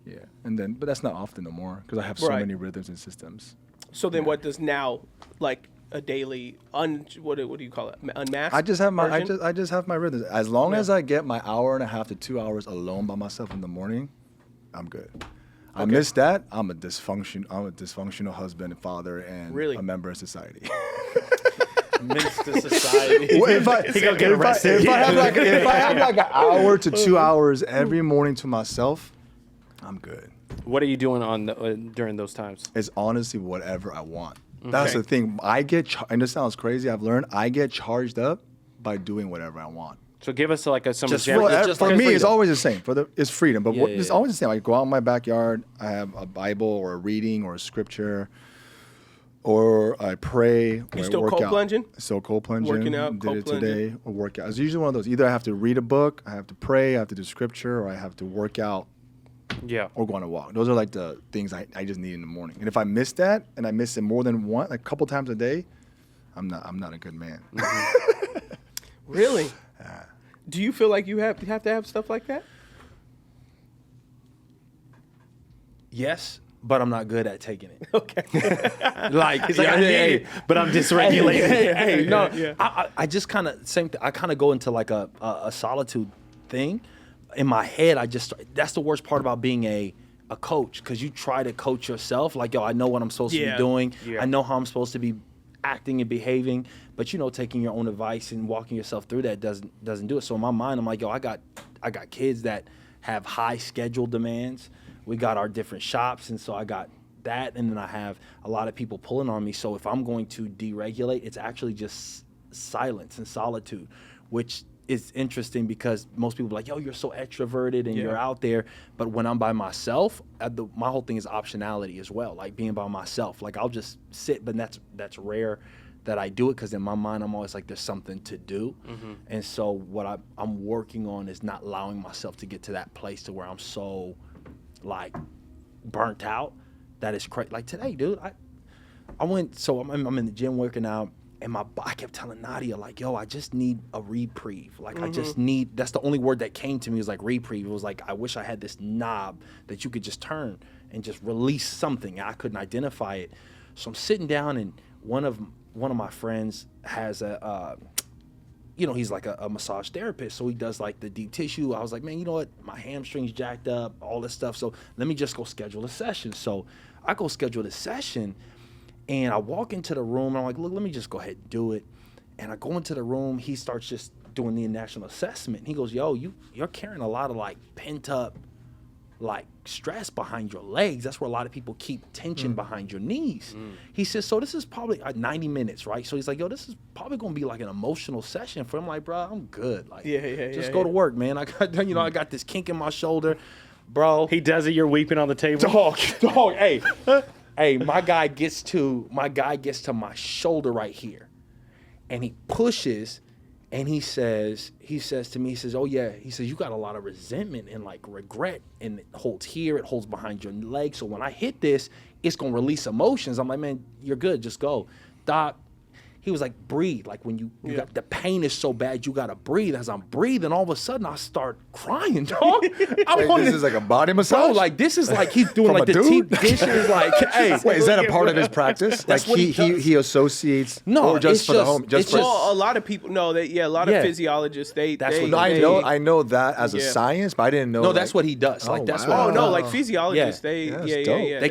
Yeah. And then, but that's not often no more because I have so Right. many rhythms and systems. So then what does now like a daily what do you call it? Unmasked? I just have my version? I just have my rhythms. As long Yeah. as I get my hour and a half to 2 hours alone by myself in the morning, I'm good. I miss that. I'm a dysfunctional husband and father and Really? a member of society. Minister society. Well, if I have like an hour to 2 hours every morning to myself, I'm good. What are you doing during those times? It's honestly whatever I want. That's Okay. the thing. And this sounds crazy. I've learned I get charged up by doing whatever I want. So give us like some Just examples. It's For, just for like me, it's freedom. always the same. It's freedom, but Yeah, it's yeah. always the same. I go out in my backyard. I have a Bible or a reading or a scripture, or I pray. Or I still work cold out. plunging? Still cold plunging. Working out, Did cold it plunging? today. Or work out. It's usually one of those. Either I have to read a book, I have to pray, I have to do scripture, or I have to work out Yeah. or go on a walk. Those are like the things I just need in the morning. And if I miss that, and I miss it more than one, like a couple times a day, I'm not a good man. Really? Do you feel like you have to have stuff like that? Yes, but I'm not good at taking it. Okay. Like, He's like, I need it, but I'm dysregulated. Hey, no, Yeah. I just kind of same thing. I kind of go into like a solitude thing. In my head, that's the worst part about being a coach, because you try to coach yourself. Like, yo, I know what I'm supposed to Yeah. be doing. Yeah. I know how I'm supposed to be acting and behaving. But taking your own advice and walking yourself through that doesn't do it. So in my mind, I'm like, yo, I got kids that have high schedule demands. We got our different shops, and so I got that, and then I have a lot of people pulling on me. So if I'm going to deregulate, it's actually just silence and solitude, which is interesting because most people are like, yo, you're so extroverted and you're out there. But when I'm by myself, my whole thing is optionality as well, like being by myself. Like I'll just sit, but that's rare that I do it, because in my mind I'm always like there's something to do. And so what I'm working on is not allowing myself to get to that place to where I'm so like burnt out. That is crazy. Like today, dude, I went, so I'm in the gym working out, and I kept telling Nadia, like, yo, I just need a reprieve. Like, I just need, that's the only word that came to me, was like reprieve. It was like, I wish I had this knob that you could just turn and just release something. I couldn't identify it. So I'm sitting down, and one of my friends has a he's like a massage therapist, so he does like the deep tissue. I was like, man, you know what, my hamstrings jacked up, all this stuff, so let me just go schedule a session. So I go schedule the session, and I walk into the room and I'm like, look, let me just go ahead and do it. And I go into the room, he starts just doing the national assessment, and he goes, yo, you're carrying a lot of like pent up like stress behind your legs. That's where a lot of people keep tension behind your knees. He says, so this is probably 90 minutes, right? So he's like, yo, this is probably gonna be like an emotional session for him. Like, bro, I'm good. Like, just go to work, man. I got, I got this kink in my shoulder, bro. He does it. You're weeping on the table. Dog. Hey, my guy gets to my shoulder right here, and he pushes. And he says to me, he says, oh yeah, he says, you got a lot of resentment and like regret, and it holds here, it holds behind your leg. So when I hit this, it's gonna release emotions. I'm like, man, you're good, just go. Doc, he was like, breathe. Like when you got, the pain is so bad, you gotta breathe. As I'm breathing, all of a sudden I start crying, dog. This is like a body massage? Bro, like this is like he's doing like the deep dishes, like, hey. Wait, is that a part of his practice? That's like what he associates, no, or just for the home, just for a lot of people. No, a lot of physiologists. I know that as a science, but I didn't know. No, that's what he does. Like that's wow. what. Oh no, like physiologists, they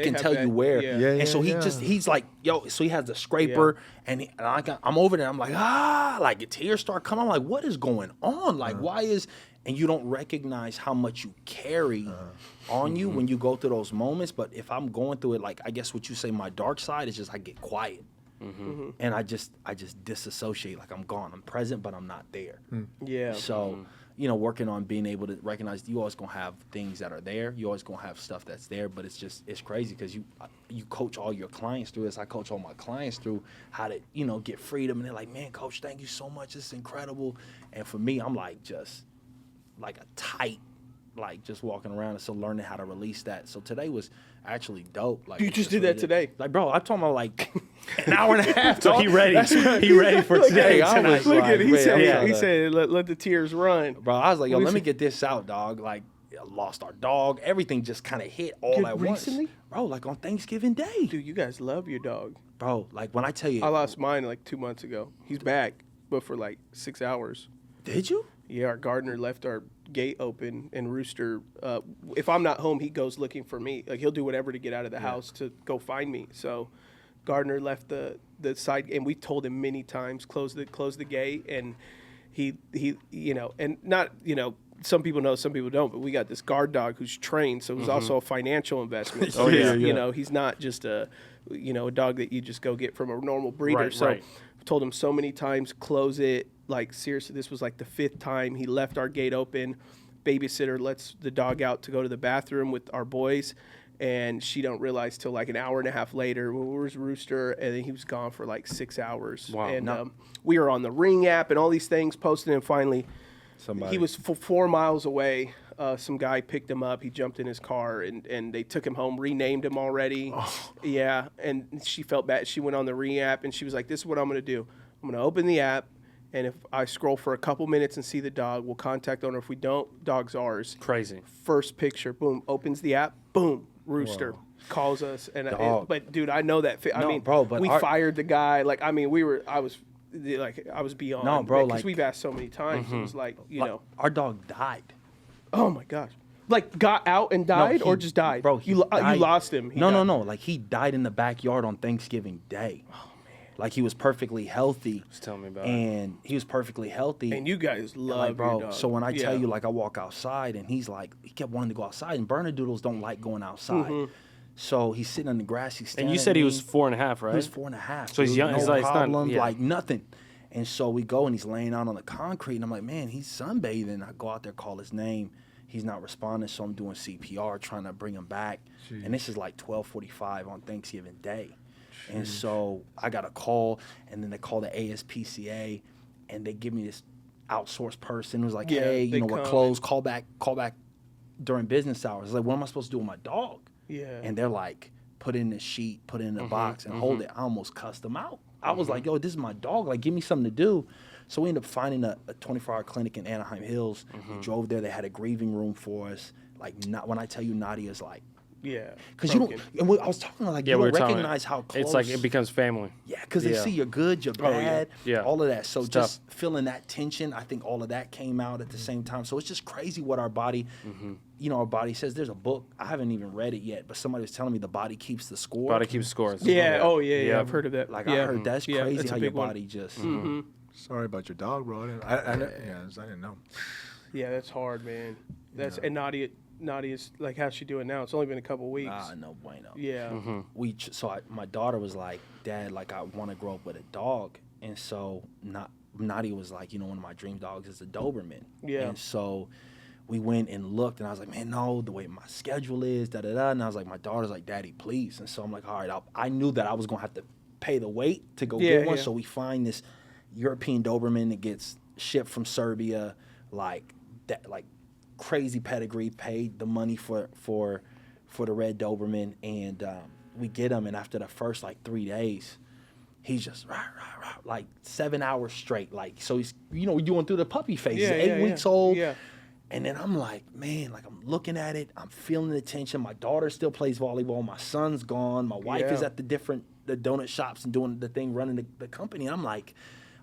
can tell you where. And so he's like, yo, so he has the scraper, and I'm over there. I'm like, like the tears start coming. I'm like, what is going on? Like, why is? And you don't recognize how much you carry on you when you go through those moments. But if I'm going through it, like I guess what you say, my dark side is just I get quiet, and I just disassociate. Like I'm gone. I'm present, but I'm not there. Yeah. So. Working on being able to recognize you always gonna have things that are there. You always gonna have stuff that's there, but it's crazy because you coach all your clients through this. I coach all my clients through how to get freedom, and they're like, man, coach, thank you so much. It's incredible. And for me, I'm like just like a tight, like just walking around and still learning how to release that. So today was actually dope. Like you just did that today. Like, bro, I'm talking about like an hour and a half. So he ready for today. Tonight. Look at it. He said, let the tears run. Bro, I was like, yo, let me get this out, dog. Like, I lost our dog. Everything just kind of hit all at once. Recently? Bro, like on Thanksgiving Day. Dude, you guys love your dog. Bro, like when I tell you. I lost mine like 2 months ago. He's back, but for like 6 hours. Did you? Yeah, our gardener left our gate open, and Rooster, if I'm not home, he goes looking for me. Like he'll do whatever to get out of the house to go find me. So Gardner left the side, and we told him many times, close the gate, and he and not, some people know, some people don't, but we got this guard dog who's trained, so it was also a financial investment. So he's not just a dog that you just go get from a normal breeder. Right. Told him so many times, close it. Like seriously, this was like the 5th time he left our gate open. Babysitter lets the dog out to go to the bathroom with our boys, and she don't realize till like an hour and a half later, well, where's Rooster? And then he was gone for like 6 hours. Wow. And we were on the Ring app and all these things posted, and finally he was 4 miles away. Some guy picked him up. He jumped in his car, and they took him home, renamed him already. Oh. Yeah, and she felt bad. She went on the Ring app, and she was like, this is what I'm going to do. I'm going to open the app, and if I scroll for a couple minutes and see the dog, we'll contact owner. If we don't, dog's ours. Crazy. First picture, boom, opens the app, boom, Rooster. Whoa. Calls us. But, dude, I know that. We fired the guy. Like, I mean, I was beyond. No, bro. Because we've asked so many times. It was like, our dog died. Oh my gosh! Like got out and died, or just died? Bro, you lost him. No. Like he died in the backyard on Thanksgiving Day. Oh man! Like he was perfectly healthy. Just tell me about it. And he was perfectly healthy. And you guys love bro. Your dog. So when I tell you, like I walk outside, and he's like, he kept wanting to go outside, and Bernedoodles don't like going outside. So he's sitting on the grass. He's staring. And you said he was 4.5, right? He was 4.5. So he's young. No problem, like nothing. And so we go, and he's laying out on the concrete, and I'm like, man, he's sunbathing. I go out there, call his name. He's not responding, so I'm doing CPR, trying to bring him back. Jeez. And this is like 12:45 on Thanksgiving Day. Jeez. And so I got a call, and then they call the ASPCA, and they give me this outsourced person who's like, hey, we're closed. Call back during business hours. I was like, what am I supposed to do with my dog? Yeah. And they're like, put in the sheet, put it in the box, and hold it. I almost cussed them out. I was like, yo, this is my dog. Like, give me something to do. So we ended up finding a 24-hour clinic in Anaheim Hills. We drove there. They had a grieving room for us. Like, when I tell you Nadia's like Yeah. Because you don't. And I was talking like you don't recognize how close. It's like it becomes family. Yeah, because they see you're good, you're bad, Yeah. all of that. So It's just tough. feeling that tension, I think all of that came out at the same time. So it's just crazy what our body, our body says. There's a book, I haven't even read it yet, but somebody was telling me the body keeps the score. Body keeps scores. Yeah. Oh, yeah. I've heard of that. Like yeah. I heard that's Yeah, crazy that's a how your big one. body just. Sorry about your dog, bro. I didn't know. Yeah, that's hard, man. That's and Nadia's like, how's she doing now? It's only been a couple weeks. No bueno. Yeah. My daughter was like, Dad, like I want to grow up with a dog, and so Nadia was like, one of my dream dogs is a Doberman. Yeah. And so we went and looked, and I was like, man, no, the way my schedule is, da da da. And I was like, my daughter's like, Daddy, please. And so I'm like, all right, I knew that I was gonna have to pay the weight to go get one. Yeah. So we find this European Doberman that gets shipped from Serbia, like that, like crazy pedigree, paid the money for the red Doberman, and we get him, and after the first like 3 days, he's just rah, rah, rah, like 7 hours straight, like, so he's going through the puppy phase. He's 8 weeks old. Yeah. And then I'm like, man, like I'm looking at it, I'm feeling the tension. My daughter still plays volleyball. My son's gone. My wife is at the donut shops and doing the thing, running the company. And I'm like,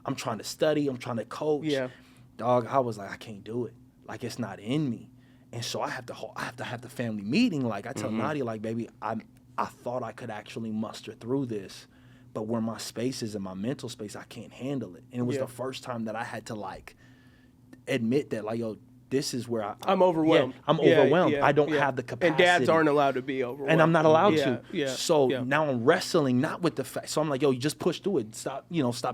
I'm trying to study. I'm trying to coach. Yeah. Dog, I was like, I can't do it. Like it's not in me. And so I have to have the family meeting. Like I tell Nadia, like, baby, I thought I could actually muster through this, but where my space is in my mental space, I can't handle it. And it was the first time that I had to like admit that, like, yo, this is where I'm overwhelmed. Yeah, I'm overwhelmed. I don't have the capacity. And dads aren't allowed to be overwhelmed. And I'm not allowed to. Yeah. So now I'm wrestling, not with the fact. So I'm like, yo, you just push through it. Stop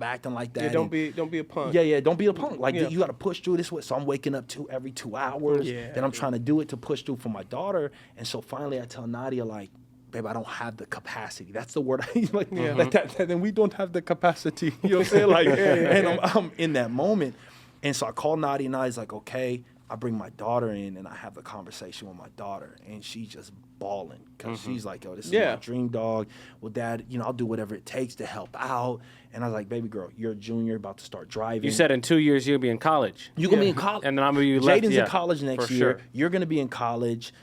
acting like that. Yeah, don't be a punk. Yeah, don't be a punk. Like you got to push through this way. So I'm waking up every 2 hours. Yeah. Then I'm trying to do it to push through for my daughter. And so finally I tell Nadia, like, babe, I don't have the capacity. That's the word I like. Then we don't have the capacity. You know what I'm saying? Like, and I'm in that moment. And so I call Nadia, and Nadia's like, okay. I bring my daughter in, and I have the conversation with my daughter, and she's just bawling because she's like, yo, this is my dream dog. Well, Dad, I'll do whatever it takes to help out. And I was like, baby girl, you're a junior, about to start driving. You said in 2 years you'll be in college. You're going to be in college. And then I'm going to be left. Jaden's in college next year. Sure. You're going to be in college.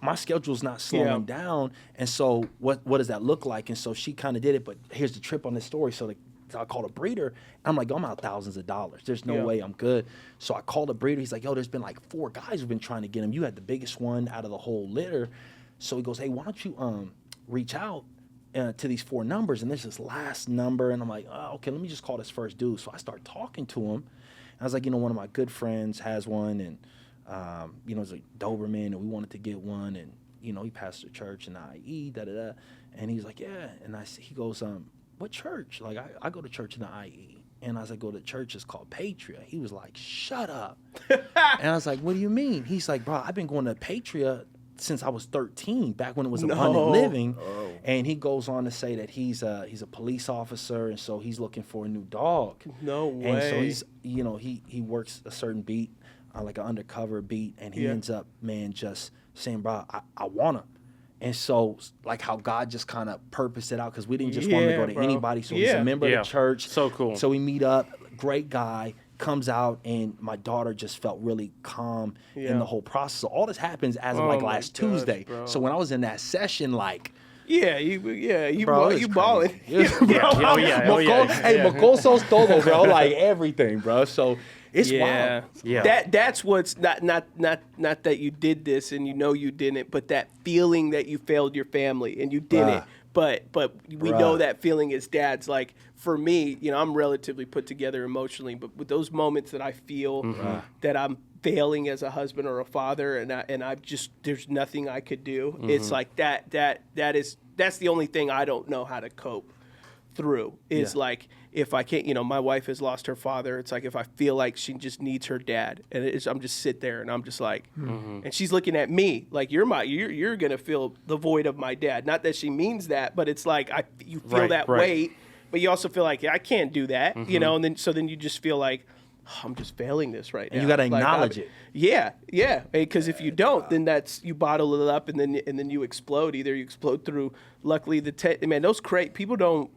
My schedule's not slowing down. And so what does that look like? And so she kind of did it, but here's the trip on this story. So I called a breeder. I'm like, I'm out thousands of dollars. There's no way I'm good. So I called a breeder. He's like, yo, there's been like 4 guys who've been trying to get him. You had the biggest one out of the whole litter. So he goes, hey, why don't you reach out to these 4 numbers? And there's this last number. And I'm like, oh, okay, let me just call this first dude. So I start talking to him. And I was like, one of my good friends has one. And, it's a Doberman. And we wanted to get one. And, he passed the church in the IE, da-da-da. And he's like, yeah. And he goes, what church? Like, I go to church in the IE. And as I go to church, it's called Patria. He was like, shut up. And I was like, what do you mean? He's like, bro, I've been going to Patria since I was 13, back when it was abundant living. Oh. And he goes on to say that he's a police officer, and so he's looking for a new dog. No way. And so he's, he works a certain beat, like an undercover beat, and he ends up, man, just saying, bro, I want him. And so, like how God just kind of purposed it out, because we didn't just want him to go to anybody. So he's a member of the church. So cool. So we meet up, great guy, comes out, and my daughter just felt really calm in the whole process. So all this happens as of like last Tuesday. Bro. So when I was in that session, like, you balling. Hey, Mocoso's todo, bro, like everything, bro. So it's wild. Yeah. That's what's not that you did this and you didn't, but that feeling that you failed your family and you didn't. But we know that feeling as dads. Like for me, I'm relatively put together emotionally, but with those moments that I feel that I'm failing as a husband or a father, and I just, there's nothing I could do. It's like that's the only thing I don't know how to cope through is like, if I can't, my wife has lost her father. It's like, if I feel like she just needs her dad, and I'm just sit there and I'm just like, and she's looking at me like, you're going to feel the void of my dad. Not that she means that, but it's like, you feel that weight, but you also feel like, I can't do that, and then you just feel like, I'm just failing this right now. And you got to acknowledge it. Yeah. Because if you don't, then you bottle it up, and then you explode. Either you explode through, luckily, those people don't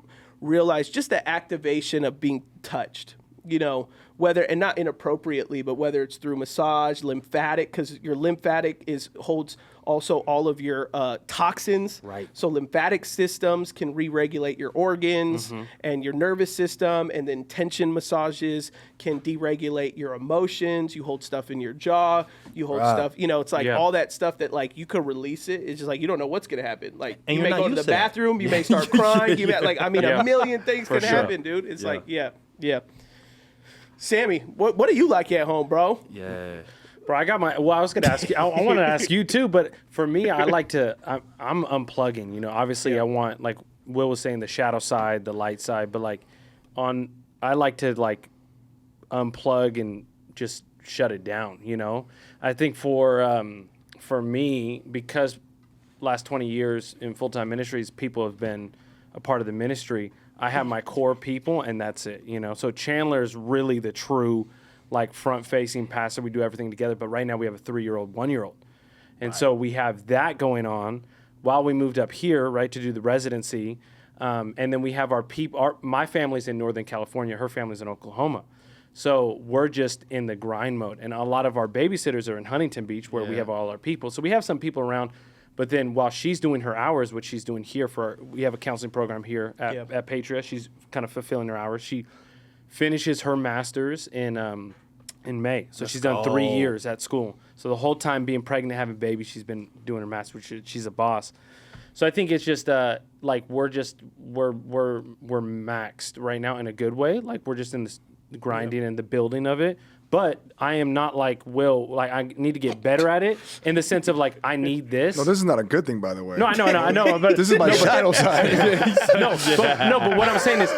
realize just the activation of being touched. you know, whether, and not inappropriately, but whether it's through massage, lymphatic, because your lymphatic holds also all of your toxins. Right. So lymphatic systems can re-regulate your organs and your nervous system, and then tension massages can deregulate your emotions. You hold stuff in your jaw. You hold stuff, you know, it's like all that stuff that like you could release it. It's just like you don't know what's gonna happen. Like And you you're may not go to the used to that. bathroom, you may start crying. You may, like I mean, a million things can sure. happen, dude. It's like Sammy, what do you like at home, bro? Yeah. Bro, I was going to ask you, I wanted to ask you too, but for me, I'm unplugging, you know, obviously I want, like Will was saying, the shadow side, the light side, but like I like to like unplug and just shut it down, you know? I think for me, because last 20 years in full-time ministries, people have been a part of the ministry, I have my core people and that's it, you know? So Chandler's really the true like front-facing pastor. We do everything together, but right now we have a 3-year-old, 1-year-old. And so we have that going on while we moved up here, right, to do the residency. And then we have our people, my family's in Northern California, her family's in Oklahoma. So we're just in the grind mode. And a lot of our babysitters are in Huntington Beach where we have all our people. So we have some people around, but then while she's doing her hours, which she's doing here we have a counseling program here at Patriot, she's kind of fulfilling her hours. She finishes her master's in May. So she's done 3 years at school. So the whole time being pregnant, having babies, she's been doing her master's. She's a boss. So I think it's just like we're maxed right now in a good way. Like we're just in this grinding and the building of it. But I am not like Will. Like I need to get better at it in the sense of like I need this. No, this is not a good thing, by the way. No, I know. But This is my shadow side. but what I'm saying is,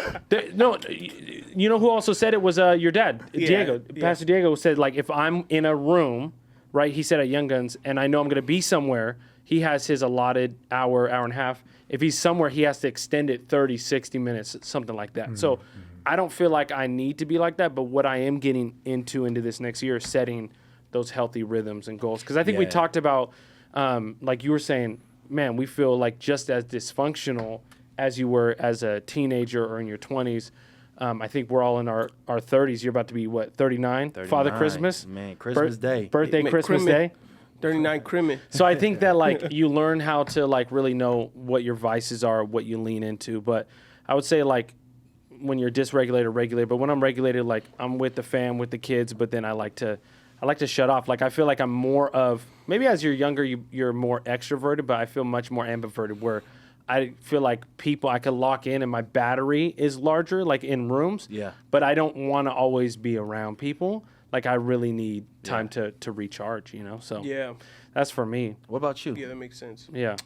you know who also said it was your dad, Diego. Yeah. Pastor Diego said, like, if I'm in a room, right, he said at Young Guns, and I know I'm going to be somewhere, he has his allotted hour and a half. If he's somewhere, he has to extend it 30, 60 minutes, something like that. So I don't feel like I need to be like that, but what I am getting into this next year is setting those healthy rhythms and goals. Because I think we talked about, like you were saying, man, we feel like just as dysfunctional as you were as a teenager or in your 20s. I think we're all in our 30s. You're about to be, what, 39? Father Christmas? Man, Christmas Day. Birthday, Christmas Day. 39 crimin. So I think that, like, you learn how to, like, really know what your vices are, what you lean into. But I would say, like, when you're dysregulated, regulated. But when I'm regulated, like, I'm with the fam, with the kids, but then I like to shut off. Like, I feel like I'm more of, maybe as you're younger, you're more extroverted, but I feel much more ambiverted, where I feel like people, I could lock in and my battery is larger, like in rooms. Yeah. But I don't want to always be around people. Like, I really need time to recharge, you know? So that's for me. What about you? Yeah, that makes sense. Yeah.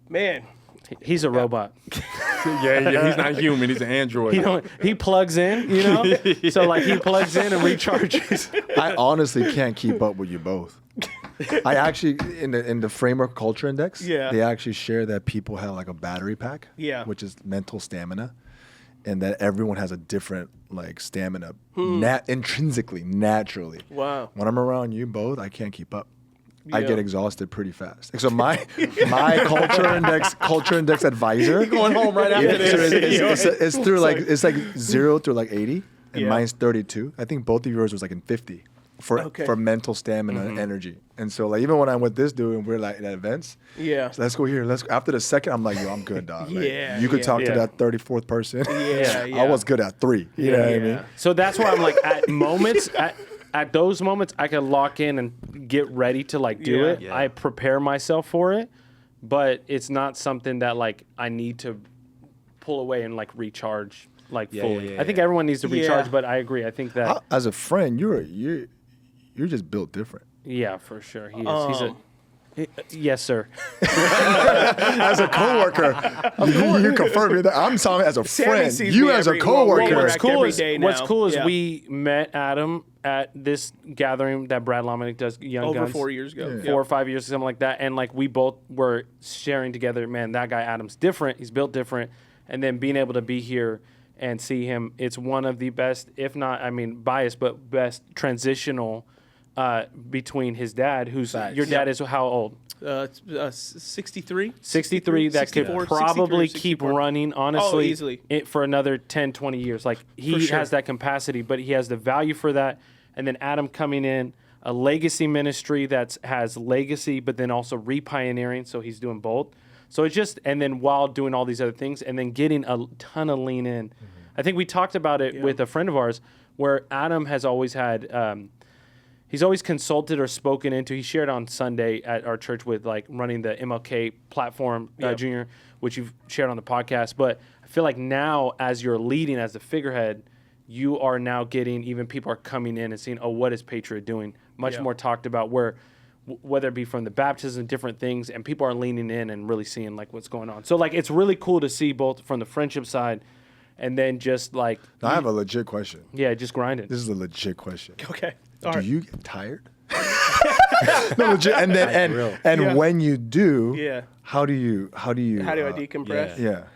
Man. He's a robot. Yeah, he's not human. He's an android. He plugs in, you know? So, like, he plugs in and recharges. I honestly can't keep up with you both. I actually, in the Framework Culture Index, they actually share that people have like a battery pack, which is mental stamina, and that everyone has a different like stamina, intrinsically, naturally. Wow. When I'm around you both, I can't keep up. I get exhausted pretty fast. So my culture index advisor Going home right after this. it's through like it's like 0 through like 80, and mine's 32. I think both of yours was like in 50 for mental stamina and energy. And so like even when I'm with this dude and we're like at events, so let's go here. After the second, I'm like, yo, I'm good, dog. Like, you could talk to that 34th person. I was good at 3. You know what I mean? So that's why I'm like at moments at those moments, I can lock in and get ready to like do it. Yeah. I prepare myself for it, but it's not something that like I need to pull away and like recharge like fully. I think everyone needs to recharge, but I agree. I think that As a friend, you're just built different. yeah, for sure. He is. Yes, sir. As a coworker, you confirm me that I'm telling as a friend. You as a coworker. What's cool is we met Adam at this gathering that Brad Lomenick does, Young Guns. Over 4 years ago. 4 or 5 years, something like that. And like we both were sharing together, man, that guy Adam's different. He's built different. And then being able to be here and see him, it's one of the best, if not, I mean, biased, but best transitional between his dad, who's Facts. your dad is how old? 63? 63 that could 64, probably 63, keep 64. running, honestly, easily. For another 10, 20 years. Like, he sure. has that capacity, but he has the value for that. And then Adam coming in, a legacy ministry that has legacy, but then also re-pioneering, so he's doing both. So it's just, and then while doing all these other things, and then getting a ton of lean in. I think we talked about it with a friend of ours, where Adam has always had... he's always consulted or spoken into. He shared on Sunday at our church with like running the MLK platform, Junior, which you've shared on the podcast. But I feel like now, as you're leading as the figurehead, you are now getting, even people are coming in and seeing, oh, what is Patriot doing? Much more talked about, where whether it be from the baptism, different things, and people are leaning in and really seeing like what's going on. So like it's really cool to see both from the friendship side, and then just like I have a legit question. Yeah, just grinding. This is a legit question. Okay. Do you get tired? No, legit. And then when you do, how do you How do I decompress? Yeah.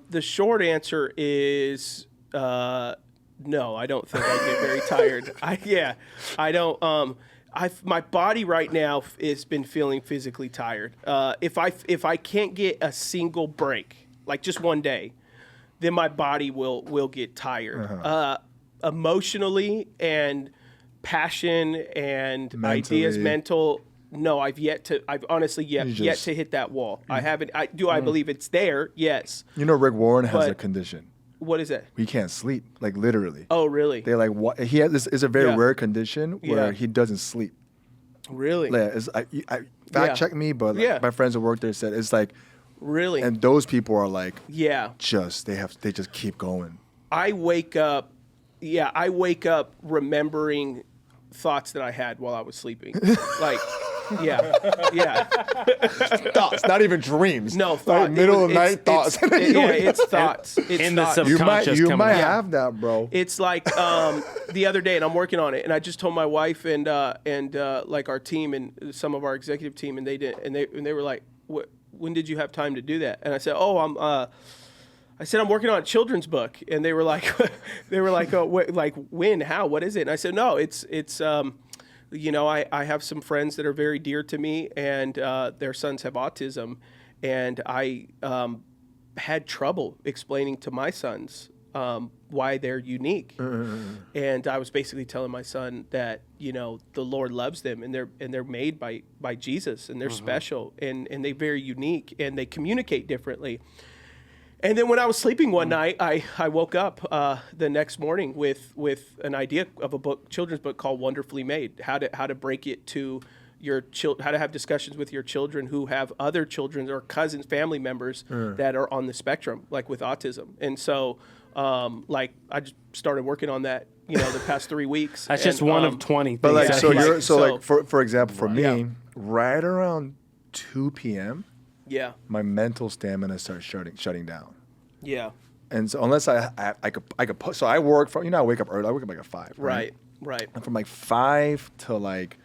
The short answer is no. I don't think I get very tired. I don't. My body right now has been feeling physically tired. If I can't get a single break, like just one day, then my body will get tired. Emotionally and passion and ideas, mental. No, I've honestly yet to hit that wall. I haven't. I believe it's there. Yes. You know, Rick Warren has a condition. What is it? He can't sleep, like literally. Oh, really? They're like, what? He has this is a very rare condition where he doesn't sleep. Really? Yeah. Fact check me, but like, my friends who work there said it's like. Really? And those people are like, they just keep going. I wake up remembering thoughts that I had while I was sleeping. Like, Thoughts, not even dreams. No, like thoughts. Middle of night thoughts. It's thoughts. It's in the thoughts. subconscious. You might have that, bro. It's like the other day, and I'm working on it, and I just told my wife and like our team and some of our executive team, and they were like, when did you have time to do that? And I said, I'm working on a children's book, and they were like, oh, like when, how, what is it? And I said, no, it's I have some friends that are very dear to me, and their sons have autism, and I had trouble explaining to my sons why they're unique. And I was basically telling my son that, the Lord loves them, and they're made by Jesus, and they're special, and they're very unique, and they communicate differently. And then when I was sleeping one night, I woke up the next morning with an idea of a children's book called Wonderfully Made, how to break it to your how to have discussions with your children who have other children or cousins, family members that are on the spectrum, like with autism. And so I just started working on that, the past 3 weeks. That's just one of 20 things. But like, Exactly. for example, for me, right around 2 p.m., my mental stamina starts shutting down. Yeah. And so unless I could put, so I work from, I wake up early. I wake up like at 5. Right. And from like 5 to like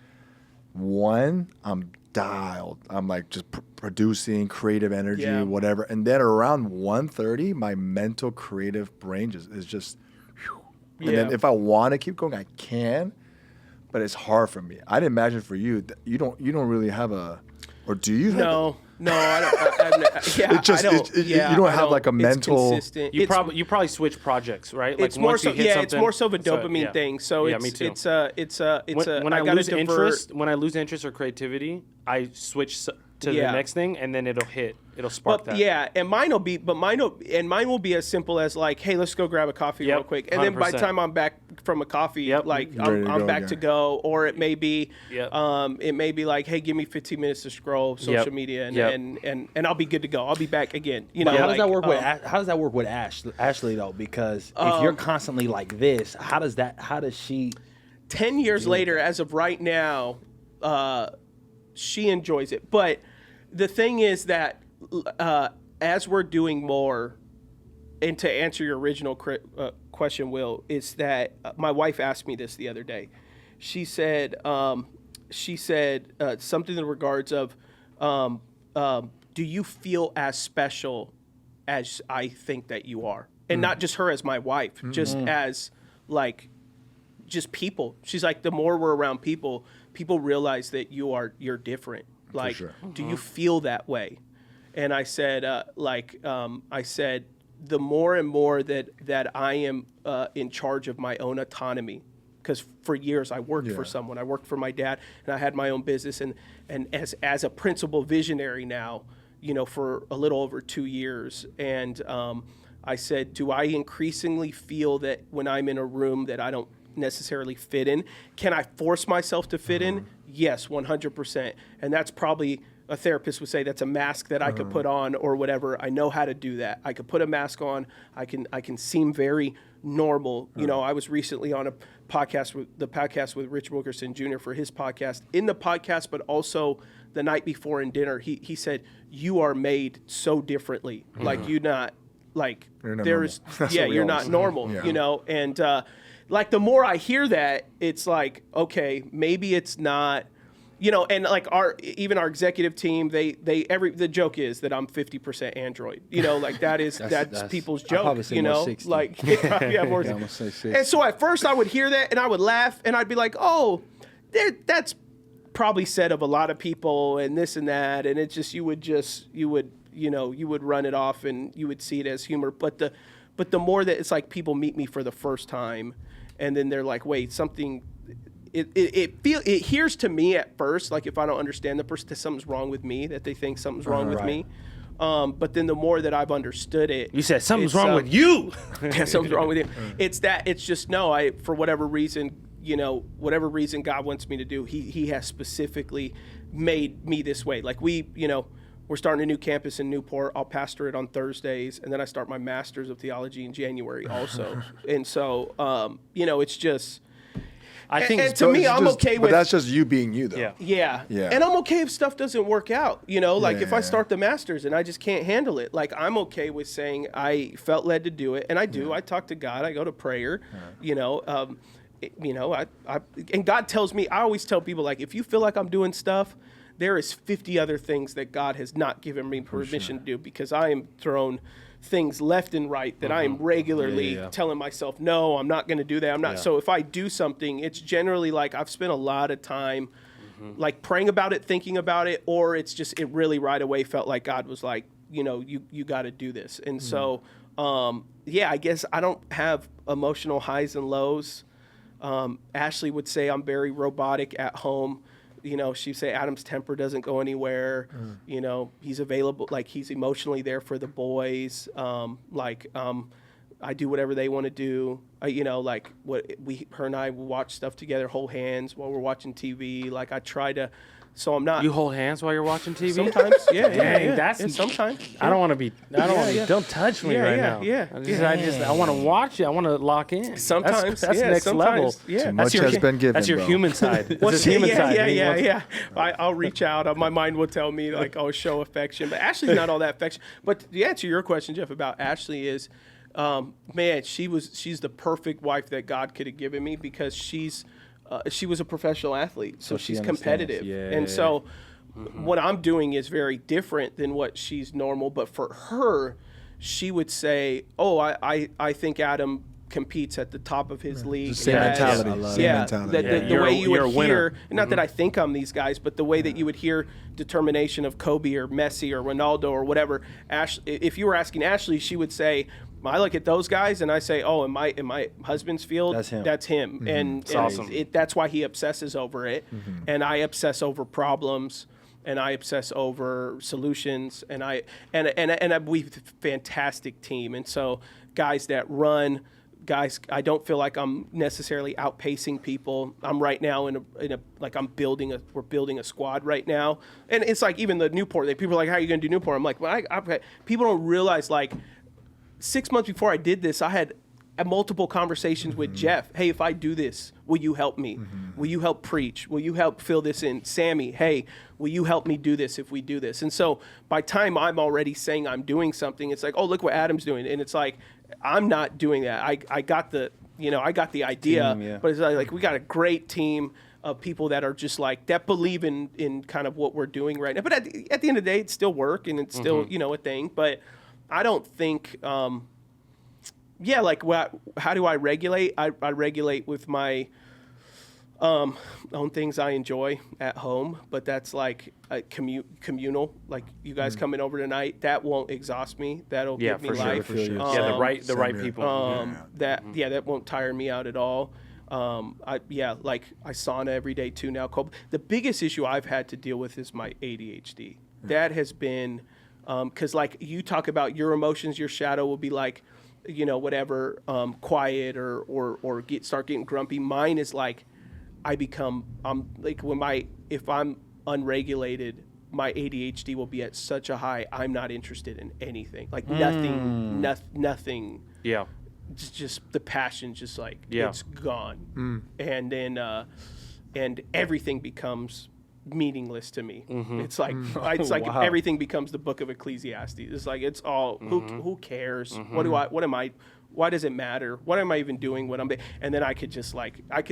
1, I'm dialed. I'm like just producing creative energy, whatever. And then around 1:30, my mental creative brain is just, whew. And then if I want to keep going, I can, but it's hard for me. I'd imagine for you, you don't really have or do you? No, I don't. You don't have like a mental. You probably switch projects, right? It's more so. It's more so of a dopamine thing. So me too. When I lose interest or creativity, I switch to the next thing, and then it'll spark that. Yeah, and mine will be as simple as like, hey, let's go grab a coffee real quick, and 100%. Then by the time I'm back from a coffee, like I'm back to go, or it may be, like, hey, give me 15 minutes to scroll social media, and I'll be good to go. I'll be back again. How does that work with Ashley though? Because if you're constantly like this, how does she? 10 years later, as of right now, she enjoys it, but the thing is that as we're doing more, and to answer your original question, Will, is that my wife asked me this the other day. She said something in regards of, do you feel as special as I think that you are? And not just her as my wife, just as like just people. She's like, the more we're around people realize that you're different. Like, sure. Do you feel that way? And I said, I said, the more and more that I am in charge of my own autonomy, because for years I worked for someone. I worked for my dad, and I had my own business. And as a principal visionary now, for a little over 2 years. And I said, do I increasingly feel that when I'm in a room that I don't necessarily fit in? Can I force myself to fit in? Yes, 100%. And that's probably, a therapist would say, that's a mask that I could put on or whatever. I know how to do that. I could put a mask on. I can seem very normal. I was recently on a podcast with Rich Wilkerson Jr. for his podcast. In the podcast, but also the night before in dinner, he said, you are made so differently. Like, you're not you're not normal, and like, the more I hear that, it's like, okay, maybe it's not, and like our executive team, the joke is that I'm 50% Android, like that's people's joke, like, more, and so at first I would hear that and I would laugh and I'd be like, oh, that's probably said of a lot of people and this and that, and it's just you would run it off and you would see it as humor, but the more that it's like people meet me for the first time and then they're like, wait, something, it hears to me at first, like, if I don't understand the person, that something's wrong with me, that they think something's wrong with me. But then the more that I've understood it, you said something's wrong with you. Yeah, something's wrong with you. It's just for whatever reason, whatever reason God wants me to do, he has specifically made me this way. Like, we're starting a new campus in Newport. I'll pastor it on Thursdays, and then I start my master's of theology in January also. And so, it's just, I think, and to me, I'm okay with. But that's just you being you, though. Yeah. And I'm okay if stuff doesn't work out. If I start the master's and I just can't handle it, like, I'm okay with saying I felt led to do it, and I do. I talk to God. I go to prayer. And God tells me. I always tell people, like, if you feel like I'm doing stuff, there is 50 other things that God has not given me permission to do, because I am thrown things left and right that I am regularly telling myself, no, I'm not going to do that. I'm not. So if I do something, it's generally like I've spent a lot of time like praying about it, thinking about it, or it's just, it really right away felt like God was like, you got to do this. And so, I guess I don't have emotional highs and lows. Ashley would say I'm very robotic at home. She'd say Adam's temper doesn't go anywhere. He's available, like, he's emotionally there for the boys. I do whatever they want to do. Like, her and I will watch stuff together, hold hands while we're watching TV. Like, I try to, so I'm not. You hold hands while you're watching TV? Sometimes, Dang, that's sometimes. I don't want to be. Don't touch me right now. I want to watch it. I want to lock in. Sometimes that's next level. Yeah, much has been given. That's your bro. human side. That's his human side. I'll reach out. My mind will tell me, like, show affection. But Ashley's not all that affection. But the answer to your question, Jeff, about Ashley is, man, she's the perfect wife that God could have given me, because she was a professional athlete, so she's competitive. And so what I'm doing is very different than what she's normal. But for her, she would say, oh, I think Adam competes at the top of his league. Same mentality. The way you would hear, not that I think I'm these guys, but the way that you would hear determination of Kobe or Messi or Ronaldo or whatever. If you were asking Ashley, she would say, I look at those guys and I say, oh, in my husband's field, that's him. Mm-hmm. And awesome. That's why he obsesses over it. Mm-hmm. And I obsess over problems, and I obsess over solutions, and we fantastic team. And so guys that run, I don't feel like I'm necessarily outpacing people. I'm right now we're building a squad right now. And it's like, even the Newport, people are like, how are you going to do Newport? I'm like, well, people don't realize, like, 6 months before I did this, I had multiple conversations with Jeff. Hey, if I do this, will you help me? Will you help preach? Will you help fill this in? Sammy, hey, will you help me do this if we do this? And so by time I'm already saying I'm doing something, it's like, oh, look what Adam's doing. And it's like, I'm not doing that. I got the idea, team, but it's like we got a great team of people that are just like, that believe in kind of what we're doing right now. But at the end of the day, it's still work, and it's still, a thing. But I don't think, yeah, like how do I regulate? I regulate with my own things I enjoy at home, but that's like a communal. Like you guys coming over tonight, that won't exhaust me. That'll give me for life. sure. Yeah, the right people. That won't tire me out at all. I sauna every day too now. The biggest issue I've had to deal with is my ADHD. That has been because like you talk about your emotions, your shadow will be like, whatever, quiet or start getting grumpy. Mine is like if I'm unregulated, my ADHD will be at such a high, I'm not interested in anything. Like nothing. Yeah. Just the passion, just like it's gone. And then and everything becomes meaningless to me. It's like everything becomes the book of Ecclesiastes. It's like it's all who cares? Why does it matter? What am I even doing? And then I could just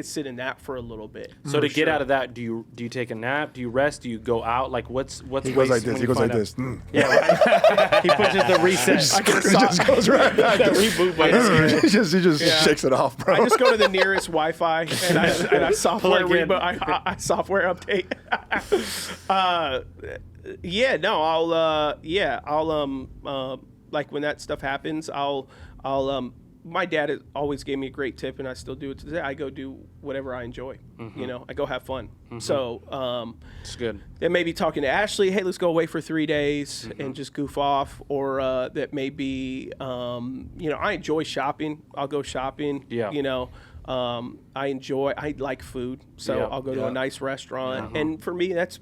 sit in that for a little bit. So to get out of that, do you take a nap? Do you rest? Do you go out? Like what's he goes like this. He goes like this. Yeah, right? He pushes the reset. He just goes right back. That reboot button. He just shakes it off, bro. I just go to the nearest Wi-Fi and I software I software update. I'll like when that stuff happens, I'll my dad always gave me a great tip, and I still do it today. I go do whatever I enjoy. I go have fun. So it's good. That may be talking to Ashley. Hey, let's go away for 3 days and just goof off. Or that may be, I enjoy shopping. I'll go shopping. Yeah. I like food, so I'll go to a nice restaurant. And for me, that's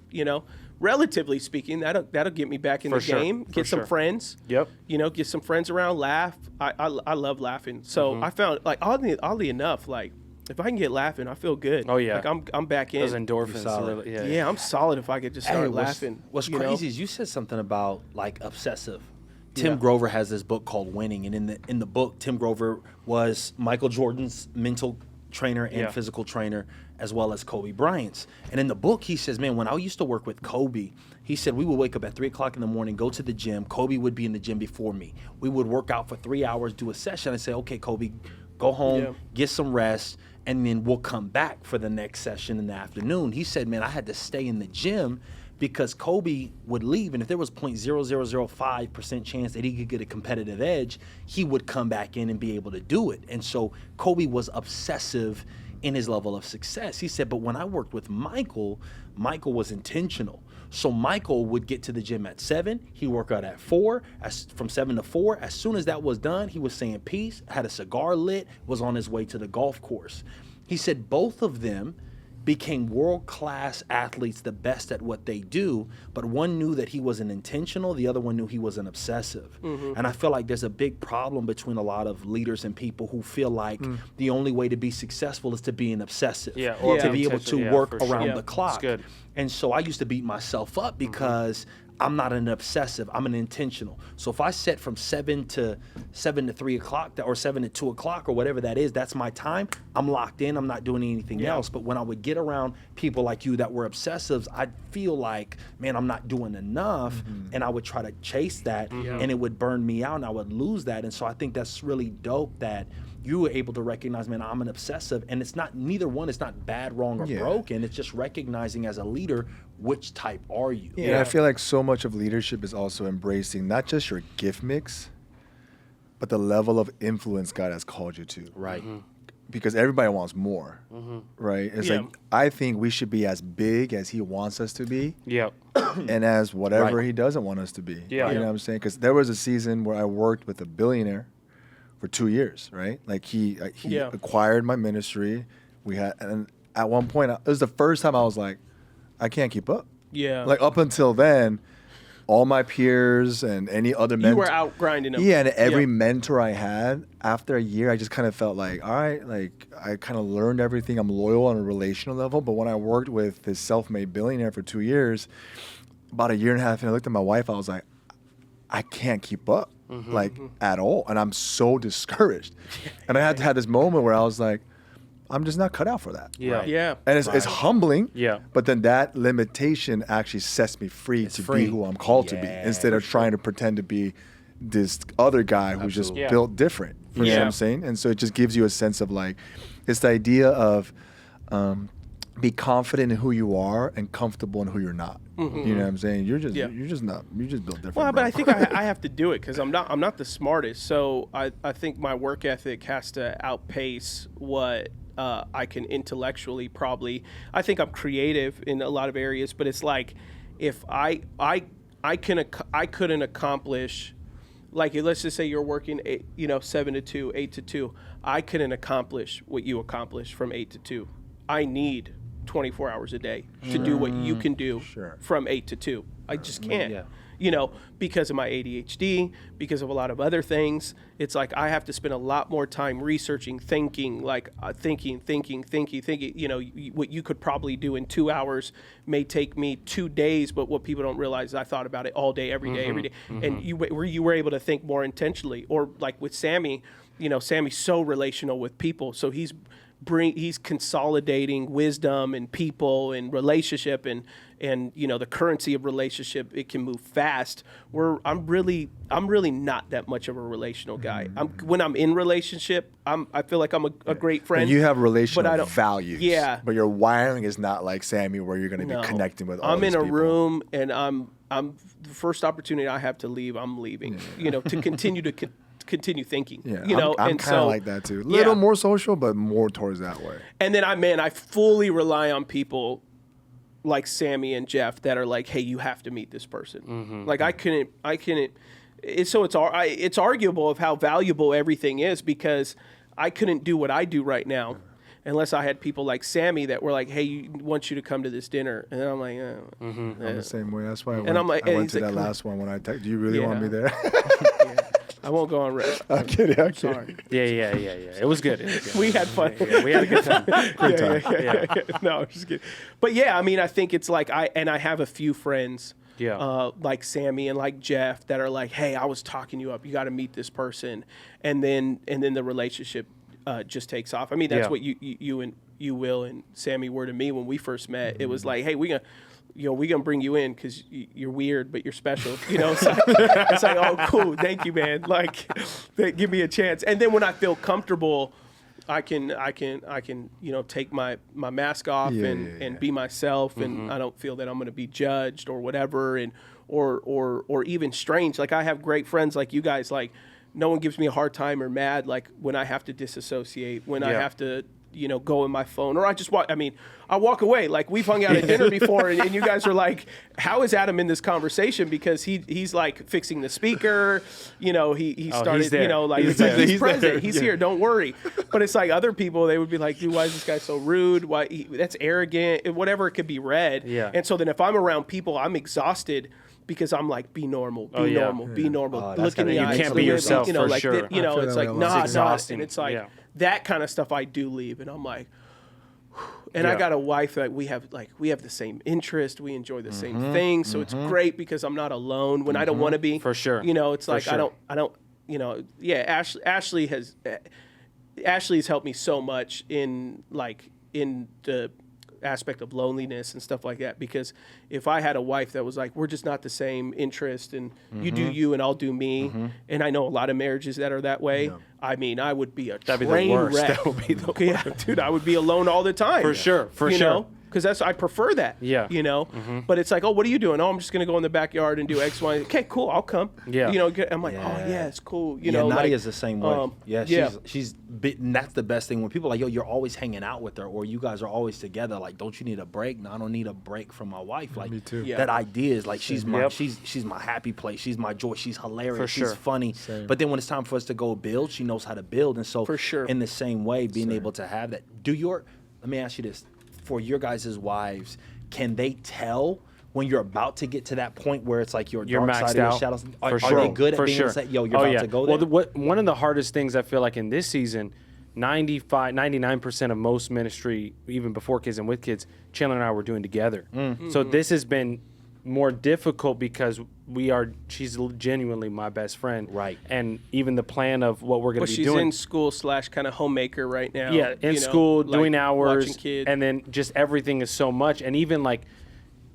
relatively speaking, that'll get me back in the game. Get some friends. Yep. Get some friends around. Laugh. I love laughing. So I found like oddly enough, like if I can get laughing, I feel good. Oh yeah. Like I'm back in. Those endorphins. Yeah, I'm solid if I could just start laughing. What's crazy is you said something about like obsessive. Tim Grover has this book called Winning, and in the book, Tim Grover was Michael Jordan's mental trainer and physical trainer, as well as Kobe Bryant's. And in the book, he says, man, when I used to work with Kobe, he said we would wake up at 3 o'clock in the morning, go to the gym. Kobe would be in the gym before me. We would work out for 3 hours, do a session. I say, okay, Kobe, go home, get some rest, and then we'll come back for the next session in the afternoon. He said, man, I had to stay in the gym because Kobe would leave, and if there was 0.0005% chance that he could get a competitive edge, he would come back in and be able to do it. And so Kobe was obsessive in his level of success. He said, but when I worked with Michael was intentional. So Michael would get to the gym at 7, he'd work out at 4, from 7 to 4. As soon as that was done, he was saying peace, had a cigar lit, was on his way to the golf course. He said both of them became world-class athletes, the best at what they do, but one knew that he wasn't intentional, the other one knew he wasn't obsessive. And I feel like there's a big problem between a lot of leaders and people who feel like the only way to be successful is to be an obsessive, or to be able to work around the clock. That's good. And so I used to beat myself up because I'm not an obsessive, I'm an intentional. So if I set from 7 to 3 o'clock or 7 to 2 o'clock or whatever that is, that's my time. I'm locked in, I'm not doing anything else. But when I would get around people like you that were obsessives, I'd feel like, man, I'm not doing enough. And I would try to chase that and it would burn me out and I would lose that. And so I think that's really dope that you were able to recognize, man, I'm an obsessive, and it's not neither one. It's not bad, wrong, or broken. It's just recognizing as a leader which type are you. Yeah, I feel like so much of leadership is also embracing not just your gift mix, but the level of influence God has called you to. Right. Because everybody wants more, right? It's like I think we should be as big as He wants us to be, and as whatever He doesn't want us to be. You know what I'm saying? Because there was a season where I worked with a billionaire for 2 years, right? Like he acquired my ministry. And at one point, it was the first time I was like, I can't keep up. Yeah. Like up until then, all my peers and any other you were out grinding them. Yeah, and every mentor I had, after a year, I just kind of felt like, all right, like I kind of learned everything. I'm loyal on a relational level. But when I worked with this self-made billionaire for 2 years, about a year and a half, and I looked at my wife, I was like, I can't keep up. At all, and I'm so discouraged. And I had to have this moment where I was like, I'm just not cut out for that. And it's humbling. But then that limitation actually sets me free to be who I'm called to be, instead of trying to pretend to be this other guy who's just built different. You know what I'm saying? And so it just gives you a sense of like, it's the idea of be confident in who you are and comfortable in who you're not. You know what I'm saying? You're just built different. Well, bro. but I think I have to do it because I'm not the smartest. So I think my work ethic has to outpace what I can intellectually probably. I think I'm creative in a lot of areas, but it's like if I couldn't accomplish, like let's just say you're working 7 to 2, 8 to 2. I couldn't accomplish what you accomplished from 8 to 2. I need 24 hours a day to do what you can do from 8 to 2. I just can't. Because of my ADHD, because of a lot of other things. It's like I have to spend a lot more time researching, thinking, thinking. What you could probably do in 2 hours may take me 2 days, but what people don't realize is I thought about it all day, every day. And you were able to think more intentionally. Or like with Sammy, Sammy's so relational with people, so he's consolidating wisdom and people and relationship and the currency of relationship. It can move fast. I'm really not that much of a relational guy. When I'm in relationship, I feel like I'm a great friend. And you have relational values. Yeah. But your wiring is not like Sammy, where you're going to be connecting with all these people. I'm in a room and I'm the first opportunity I have to leave, I'm leaving. To continue thinking. Yeah, I'm kind of like that too. Little more social, but more towards that way. And then I fully rely on people like Sammy and Jeff that are like, hey, you have to meet this person. Like I couldn't. It's arguable of how valuable everything is because I couldn't do what I do right now unless I had people like Sammy that were like, hey, we want you to come to this dinner. And then I'm like, I'm the same way. That's why I went to that last one when I texted, do you really want me there? I won't go on record. I'm kidding. I'm sorry. Yeah. It was good. We had fun. Yeah, we had a good time. Great time. Yeah. No, I'm just kidding. But yeah, I think it's like I have a few friends like Sammy and like Jeff that are like, hey, I was talking you up. You got to meet this person. And then the relationship just takes off. That's what you Will and Sammy were to me when we first met. It was like, hey, we're gonna bring you in because you're weird, but you're special. It's like, oh, cool, thank you, man. Like, give me a chance. And then when I feel comfortable, I can take my mask off and be myself, and I don't feel that I'm gonna be judged or whatever, and or even strange. Like I have great friends like you guys. Like no one gives me a hard time or mad. Like when I have to disassociate, when I have to. Go in my phone, or I just walk. I walk away. Like we've hung out at dinner before, and you guys are like, "How is Adam in this conversation?" Because he's like fixing the speaker. He started. He's there. He's present. There. He's here. Don't worry. But it's like other people. They would be like, "Dude, why is this guy so rude? Why that's arrogant? Whatever it could be read." Yeah. And so then if I'm around people, I'm exhausted. Because I'm like, be normal, be normal. Look in the eyes. You can't be yourself for sure. It's like, nah, exhausting. And it's like that kind of stuff I do leave, and I'm like, and I got a wife that we have the same interest, we enjoy the same things, so it's great because I'm not alone when I don't want to be. For sure. It's like I don't. Ashley has helped me so much in the aspect of loneliness and stuff like that, because if I had a wife that was like, we're just not the same interest, and you do you and I'll do me, and I know a lot of marriages that are that way. I would be a train wreck. That would be the worst. Yeah, dude, I would be alone all the time. For sure. Because I prefer that. Yeah. But it's like, oh, what are you doing? Oh, I'm just gonna go in the backyard and do X, Y. Okay, cool, I'll come. Yeah. I'm like, oh yeah, it's cool. Nadia's the same way. She's and that's the best thing when people are like, yo, you're always hanging out with her, or you guys are always together. Like, don't you need a break? No, I don't need a break from my wife. Like, me too. That idea is like she's my happy place. She's my joy. She's hilarious. She's funny. Same. But then when it's time for us to go build, she knows how to build. And so, for sure, in the same way, being able to have that. Let me ask you this. For your guys' wives, can they tell when you're about to get to that point where it's like your dark side of your shadows? Are they good at being able to say, yo, you're about to go there? Well, one of the hardest things I feel like in this season, 99% of most ministry, even before kids and with kids, Chandler and I were doing together. So this has been more difficult because she's genuinely my best friend. Right. And even the plan of what we're going to be doing. She's in school / kind of homemaker right now. Yeah, in school, doing hours. Watching kids. And then just everything is so much. And even like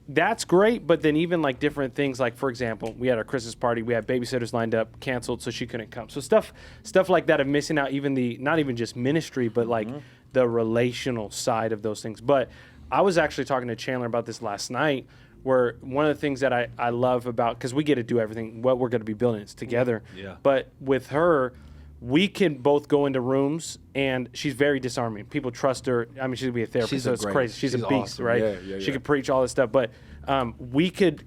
that's great, but then even like different things, like for example, we had our Christmas party, we had babysitters lined up, canceled, so she couldn't come. So stuff like that of missing out, even not even just ministry, but like the relational side of those things. But I was actually talking to Chandler about this last night, where one of the things that I love about, because we get to do everything, what we're going to be building is together. Yeah. But with her, we can both go into rooms, and she's very disarming. People trust her. I mean, she's going to be a therapist, so it's crazy. She's a beast, awesome. right? Yeah. She could preach all this stuff. But we could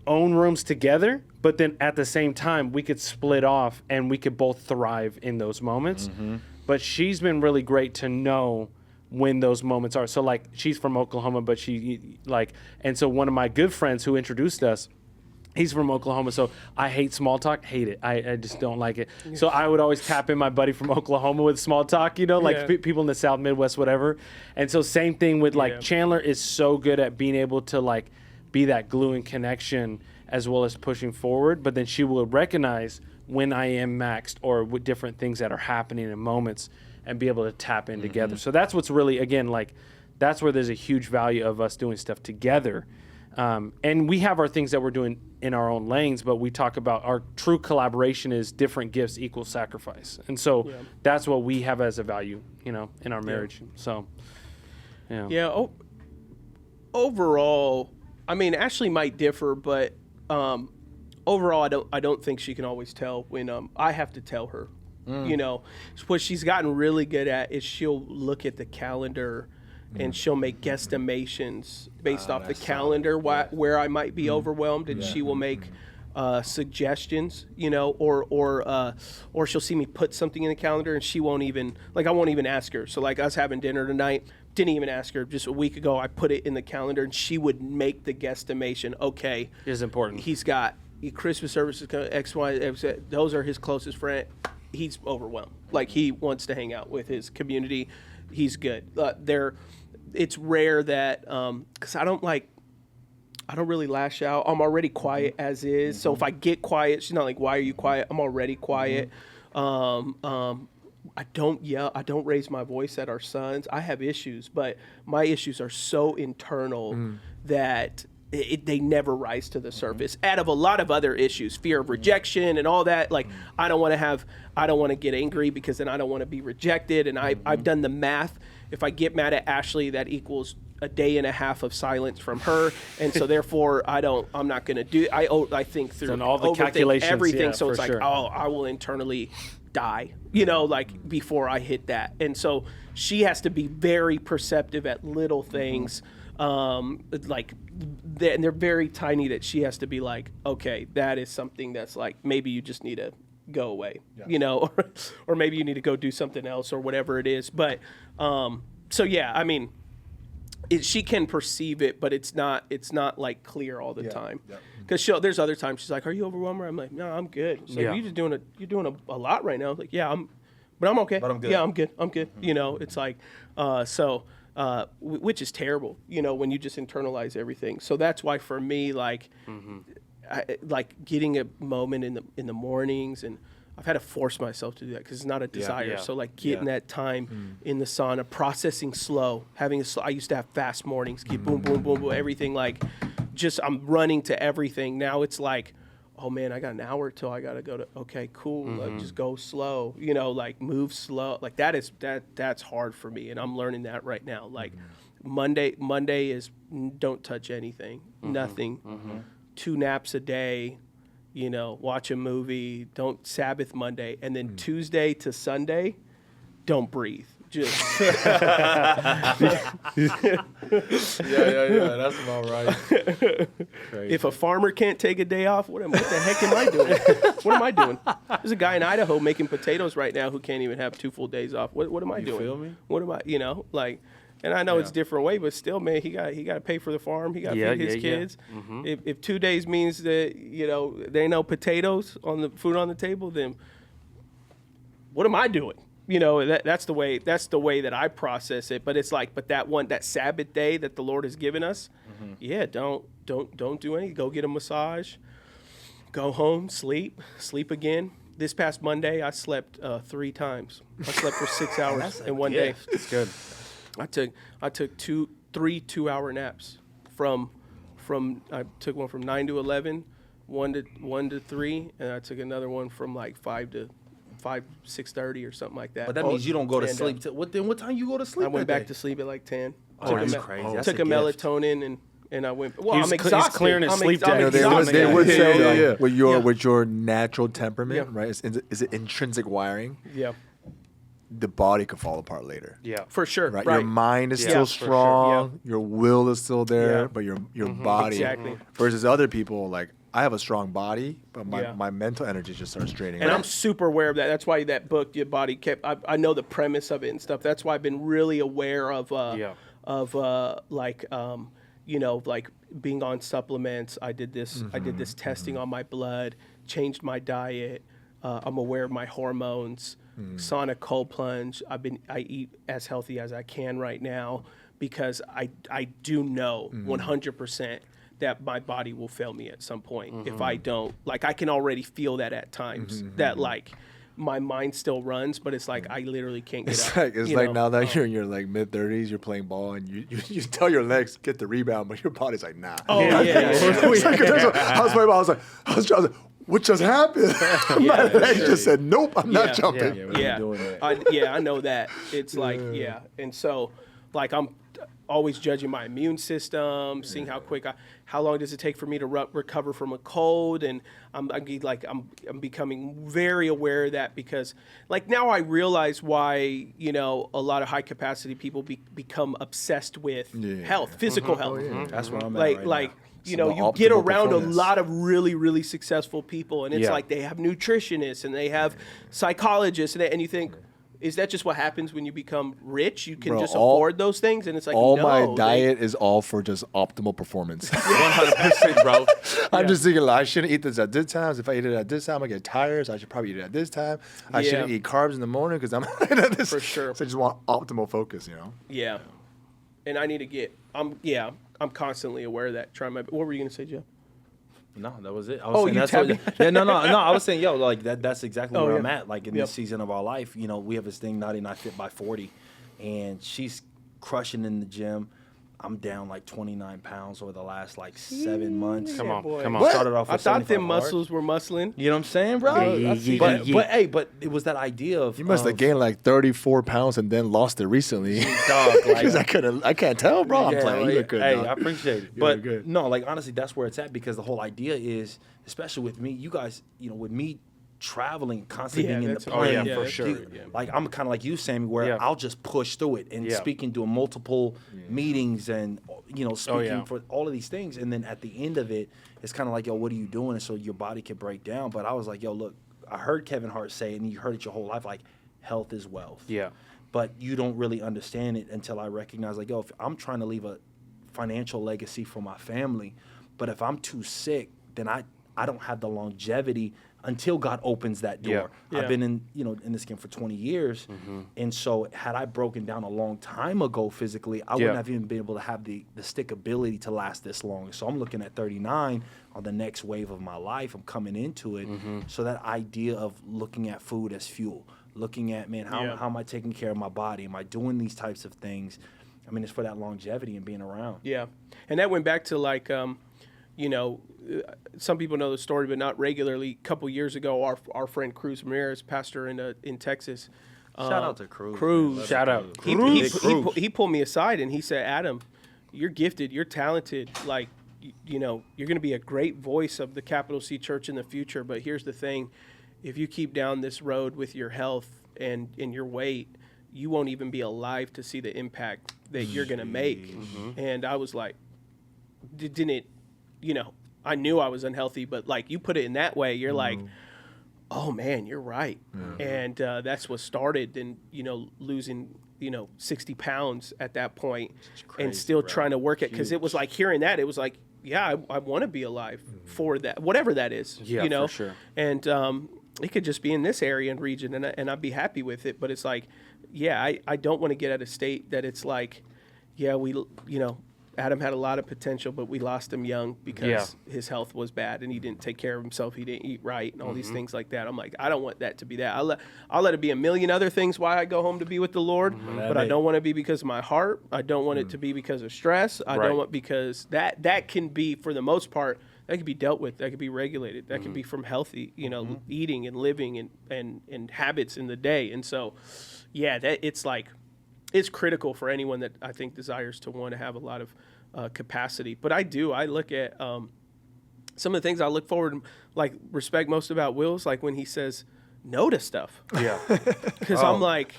own rooms together, but then at the same time, we could split off, and we could both thrive in those moments. But she's been really great to know when those moments are. So, like, she's from Oklahoma, but and so one of my good friends who introduced us, he's from Oklahoma, so I hate small talk. Hate it. I just don't like it. So I would always tap in my buddy from Oklahoma with small talk, people in the South, Midwest, whatever. And so same thing with, Chandler is so good at being able to, like, be that glue and connection as well as pushing forward. But then she will recognize when I am maxed or with different things that are happening in moments and be able to tap in together. So that's what's really, again, like, that's where there's a huge value of us doing stuff together. And we have our things that we're doing in our own lanes, but we talk about our true collaboration is different gifts equal sacrifice. And so that's what we have as a value, in our marriage. So, Overall, I mean, Ashley might differ, but overall, I don't think she can always tell when I have to tell her. What she's gotten really good at is she'll look at the calendar and she'll make guesstimations based off the calendar where I might be overwhelmed, and she will make suggestions, or she'll see me put something in the calendar and she won't even, I won't even ask her. So like us having dinner tonight, didn't even ask her. Just a week ago, I put it in the calendar and she would make the guesstimation. Okay, is important. He's got Christmas services, X, Y, Z. Those are his closest friend. He's overwhelmed. Like, he wants to hang out with his community. He's good. It's rare that because I don't really lash out. I'm already quiet as is. So if I get quiet, she's not like, "Why are you quiet?" I'm already quiet. I don't yell. I don't raise my voice at our sons. I have issues, but my issues are so internal that they never rise to the surface. Out of a lot of other issues, fear of rejection and all that. Like, I don't want to get angry because then I don't want to be rejected. And I've done the math. If I get mad at Ashley, that equals a day and a half of silence from her. And so therefore I'm not going to do, I think through and all the calculations, everything. So it's like, sure. I will internally die, before I hit that. And so she has to be very perceptive at little things. And they're very tiny, that she has to be like, okay, that is something that's like, maybe you just need to go away, or maybe you need to go do something else or whatever it is. But I mean, she can perceive it, but it's not like clear all the time. Because there's other times she's like, "Are you overwhelmed?" I'm like, "No, I'm good." She's like, "You're doing a lot right now." I'm like, "Yeah, but I'm okay. But I'm good. Yeah, I'm good. It's like, which is terrible, when you just internalize everything. So that's why for me, like, like getting a moment in the mornings, and I've had to force myself to do that because it's not a desire. So like getting that time in the sauna, processing slow, I used to have fast mornings, keep boom, boom, boom, boom, everything, like, just I'm running to everything. Now it's like, oh man, I got an hour till I got to go to, okay, cool. Like, just go slow, like move slow. Like that's hard for me. And I'm learning that right now. Like Monday is don't touch anything, nothing, 2 naps a day, watch a movie, don't Sabbath Monday. And then Tuesday to Sunday, don't breathe. Just That's about right. If a farmer can't take a day off, what the heck am I doing? What am I doing? There's a guy in Idaho making potatoes right now who can't even have 2 full days off. What am I doing? Feel me? What am I? Like, and I know it's a different way, but still, man, he got to pay for the farm. He got to feed his kids. If 2 days means that there ain't no potatoes on the food on the table, then what am I doing? That's the way that I process it. But it's like, that Sabbath day that the Lord has given us, don't do anything. Go get a massage, go home, sleep again. This past Monday, I slept 3 times. I slept for 6 hours in one day. It's good. I took 3 2-hour naps from I took one from 9 to 11, 1 to 3, and I took another one from like 5 to 6:30 or something like that. But that means you don't go to And, sleep. What time you go to sleep? I went back to sleep at like 10. Oh, that's crazy. That's Took a a gift. melatonin and I went. Well, He's I'm exhausted. clearing his sleep debt. I'm You know, exhausted. they would say Yeah. like, with your natural temperament, Yeah. right? Is it intrinsic wiring? Yeah, The body could fall apart later. Yeah. for sure. Right? Right. Your mind is Yeah, still for sure. strong. Your will is still there, Yeah. but your body. Exactly. Versus other people, like I have a strong body, but Yeah. my mental energy just starts draining. And out. I'm super aware of that. That's why that book, Your Body Kept. I know the premise of it and stuff. That's why I've been really aware of like being on supplements. I did this testing on my blood, changed my diet. I'm aware of my hormones. Sauna, cold plunge. I eat as healthy as I can right now because I do know 100% that my body will fail me at some point if I don't. Like I can already feel that at times that like my mind still runs, but it's like I literally can't get up. It's like now that you're in your like mid-30s, you're playing ball and you tell your legs get the rebound, but your body's like nah. Oh yeah. It's like, I was playing ball. I was like, what just happened? My legs just said nope. I'm not jumping. Yeah, I know that. It's like and so like I'm always judging my immune system, seeing how long does it take for me to recover from a cold, and I'm becoming very aware of that because like now I realize why a lot of high capacity people become obsessed with health, physical health. That's what I'm at Like now. you about get optimal around performance. a lot of really, really successful people, and it's like they have nutritionists and they have psychologists, and you think, is that just what happens when you become rich? You can just afford those things, and it's like all no, my diet is all for just optimal performance. 100%, bro. I'm just thinking like I shouldn't eat this at this time. If I eat it at this time, I get tired. So I should probably eat it at this time. I shouldn't eat carbs in the morning because I'm at this. For sure. So I just want optimal focus, Yeah, and I need to get. I'm constantly aware of that. What were you gonna say, Jeff? No, that was it. I Oh, was saying you that's tapped what, yeah, no. I was saying, like that's exactly where yeah. I'm at. Like in Yep. this season of our life, we have this thing, 99 Fit by 40, and she's crushing in the gym. I'm down like 29 pounds over the last like 7 months. Come on, boy. come on. What? Started off I with thought 75 them hard. muscles were muscling. You know what I'm saying, bro? But it was that idea of You must have gained like 34 pounds and then lost it recently. dog, like, Because I can't tell, bro. I'm Yeah, playing. like, You look good. Hey, dog. I appreciate it. You But look good. no, like honestly, that's where it's at because the whole idea is, especially with me, you guys, with me traveling, constantly Yeah, being in that's the hard. plane. Yeah, for that's sure. hard, yeah. Like I'm kind of like you, Sammy, where Yeah. I'll just push through it and Yeah. speaking to multiple meetings and speaking yeah. for all of these things, and then at the end of it, it's kind of like, yo, what are you doing? And so your body can break down. But I was like, yo, look, I heard Kevin Hart say it, and you heard it your whole life, like health is wealth. Yeah. But you don't really understand it until I recognize, like, yo, if I'm trying to leave a financial legacy for my family, but if I'm too sick, then I don't have the longevity until God opens that door. Yeah. I've been in this game for 20 years, and so had I broken down a long time ago physically, I wouldn't have even been able to have the stickability to last this long. So I'm looking at 39 on the next wave of my life. I'm coming into it. So that idea of looking at food as fuel, looking at, man, how am I taking care of my body? Am I doing these types of things? I mean, it's for that longevity and being around. Yeah, and that went back to like, some people know the story, but not regularly. A couple years ago, our friend Cruz Ramirez, pastor in Texas. Shout out to Cruz. Cruz. Shout out. He pulled me aside and he said, Adam, you're gifted, you're talented. Like, you're going to be a great voice of the Capital C Church in the future. But here's the thing. If you keep down this road with your health and your weight, you won't even be alive to see the impact that you're going to make. And I was like, didn't, I knew I was unhealthy, but like you put it in that way, you're like, oh man, you're right. And that's what started. And, losing, 60 pounds at that point and still trying to work it. Cause it was like hearing that, it was like, yeah, I want to be alive for that, whatever that is, for sure. And it could just be in this area and region and I'd be happy with it. But it's like, yeah, I don't want to get at a state that it's like, yeah, Adam had a lot of potential, but we lost him young because his health was bad and he didn't take care of himself. He didn't eat right and all these things like that. I'm like, I don't want that to be that. I'll let it be a million other things why I go home to be with the Lord, but I don't want it to be because of my heart. I don't want it to be because of stress. I don't want, because that can be, for the most part, that can be dealt with. That can be regulated. That can be from healthy, eating and living and habits in the day. And so, that it's like, it's critical for anyone that I think desires to want to have a lot of capacity. But I look at some of the things I look forward to, like, respect most about Will's, like when he says no to stuff. Yeah. Because I'm like,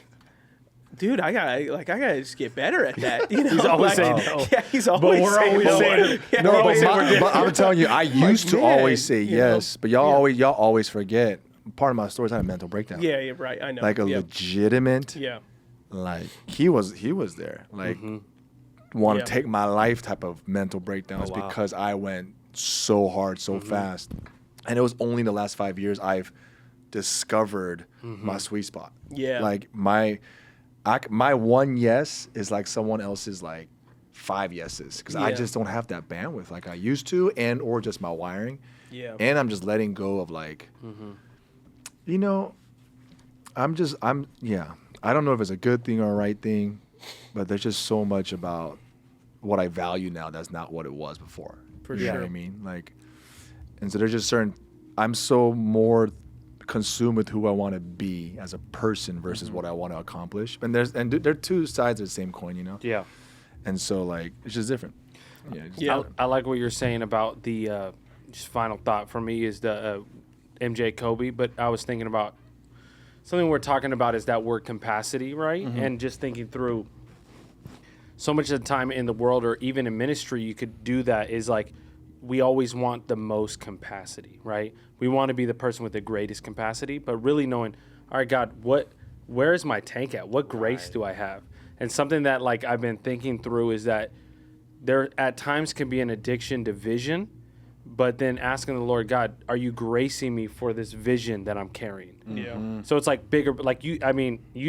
dude, I gotta just get better at that. He's always saying no. Yeah, he's always saying no. But I'm telling you, I used to always say yes, but y'all always forget. Part of my story is I had a mental breakdown. Yeah, right. I know. Like a legitimate. Yeah. Like he was there. Like want to take my life type of mental breakdowns because I went so hard so fast, and it was only the last 5 years I've discovered my sweet spot. Yeah. Like my one yes is like someone else's like 5 yeses, because I just don't have that bandwidth like I used to, and or just my wiring. Yeah. And I'm just letting go of like, I don't know if it's a good thing or a right thing, but there's just so much about what I value now that's not what it was before. You know what I mean? Like, and so there's just I'm so more consumed with who I want to be as a person versus what I want to accomplish. And there are two sides of the same coin, Yeah. And so like, it's just different. I like what you're saying about the, just final thought for me is the MJ Kobe, but I was thinking about something we're talking about is that word capacity, right? And just thinking through so much of the time in the world or even in ministry, you could do that is like, we always want the most capacity, right? We want to be the person with the greatest capacity, but really knowing, all right, God, where is my tank at? What grace do I have? And something that like I've been thinking through is that there at times can be an addiction to vision, but then asking the Lord, God, are you gracing me for this vision that I'm carrying? Yeah. So it's like bigger, like you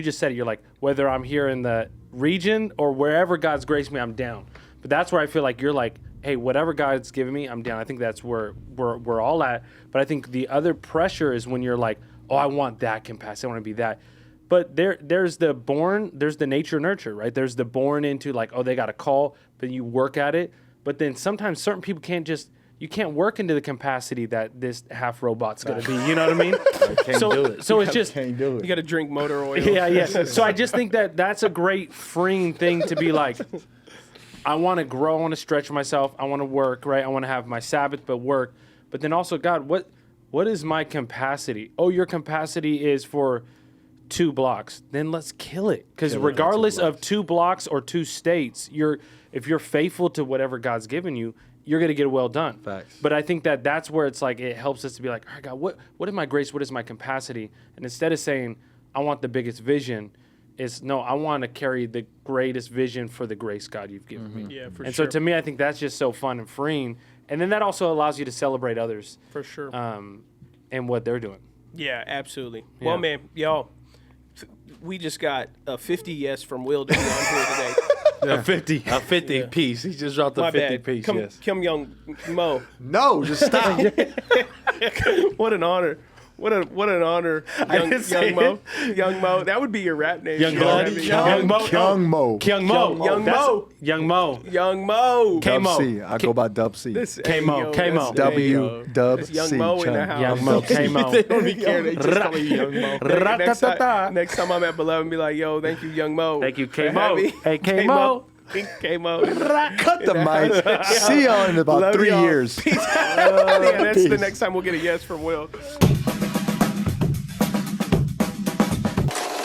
just said it, you're like, whether I'm here in the region or wherever God's graced me, I'm down. But that's where I feel like you're like, hey, whatever God's given me, I'm down. I think that's where we're all at. But I think the other pressure is when you're like, oh, I want that capacity, I want to be that. But there's the nature nurture, right? There's the born into like, oh, they got a call, but you work at it. But then sometimes certain people you can't work into the capacity that this half robot's going to be. You know what I mean? So it's just, Can't do it. You got to drink motor oil. yeah. So I just think that's a great freeing thing to be like, I want to grow, I want to stretch myself, I want to work, right? I want to have my Sabbath, but work. But then also, God, what is my capacity? Oh, your capacity is for 2 blocks. Then let's kill it. Because regardless of 2 blocks or 2 states, if you're faithful to whatever God's given you, you're going to get it well done. Facts. But I think that's where it's like, it helps us to be like, all right, God, what is my grace? What is my capacity? And instead of saying, I want the biggest vision, is no, I want to carry the greatest vision for the grace God you've given me. Yeah, for and sure. so to me, I think that's just so fun and freeing. And then that also allows you to celebrate others. For sure. And what they're doing. Yeah, absolutely. Yeah. Well, man, y'all, we just got a 50 yes from Will to be on here today. A 50 piece. He just dropped a My 50 bad. piece. Kim, Yes. Kim Young Mo. No, just stop. What an honor. What an honor, young Mo. Young Mo. That would be your rap name. Young Mo. Young Mo. Young Mo. Young Mo. Young That's- Mo. Young Mo. Young Mo. K-Mo. Dub C. I go by Dub C. K-Mo. K-Mo. W Dub That's Young C. Mo in the Chung. house. Young Mo. K-Mo. They don't even care. They just call you Young Mo. Ra-ta-ta-ta. Next time I'm at Beloved, be like, yo, thank you, Young Mo. Thank you, for K-Mo. having me. Hey, K-Mo. K-Mo. Cut the mic. See y'all in about Love 3 y'all. years. Peace. Yeah, that's the next time we'll get a yes from Will.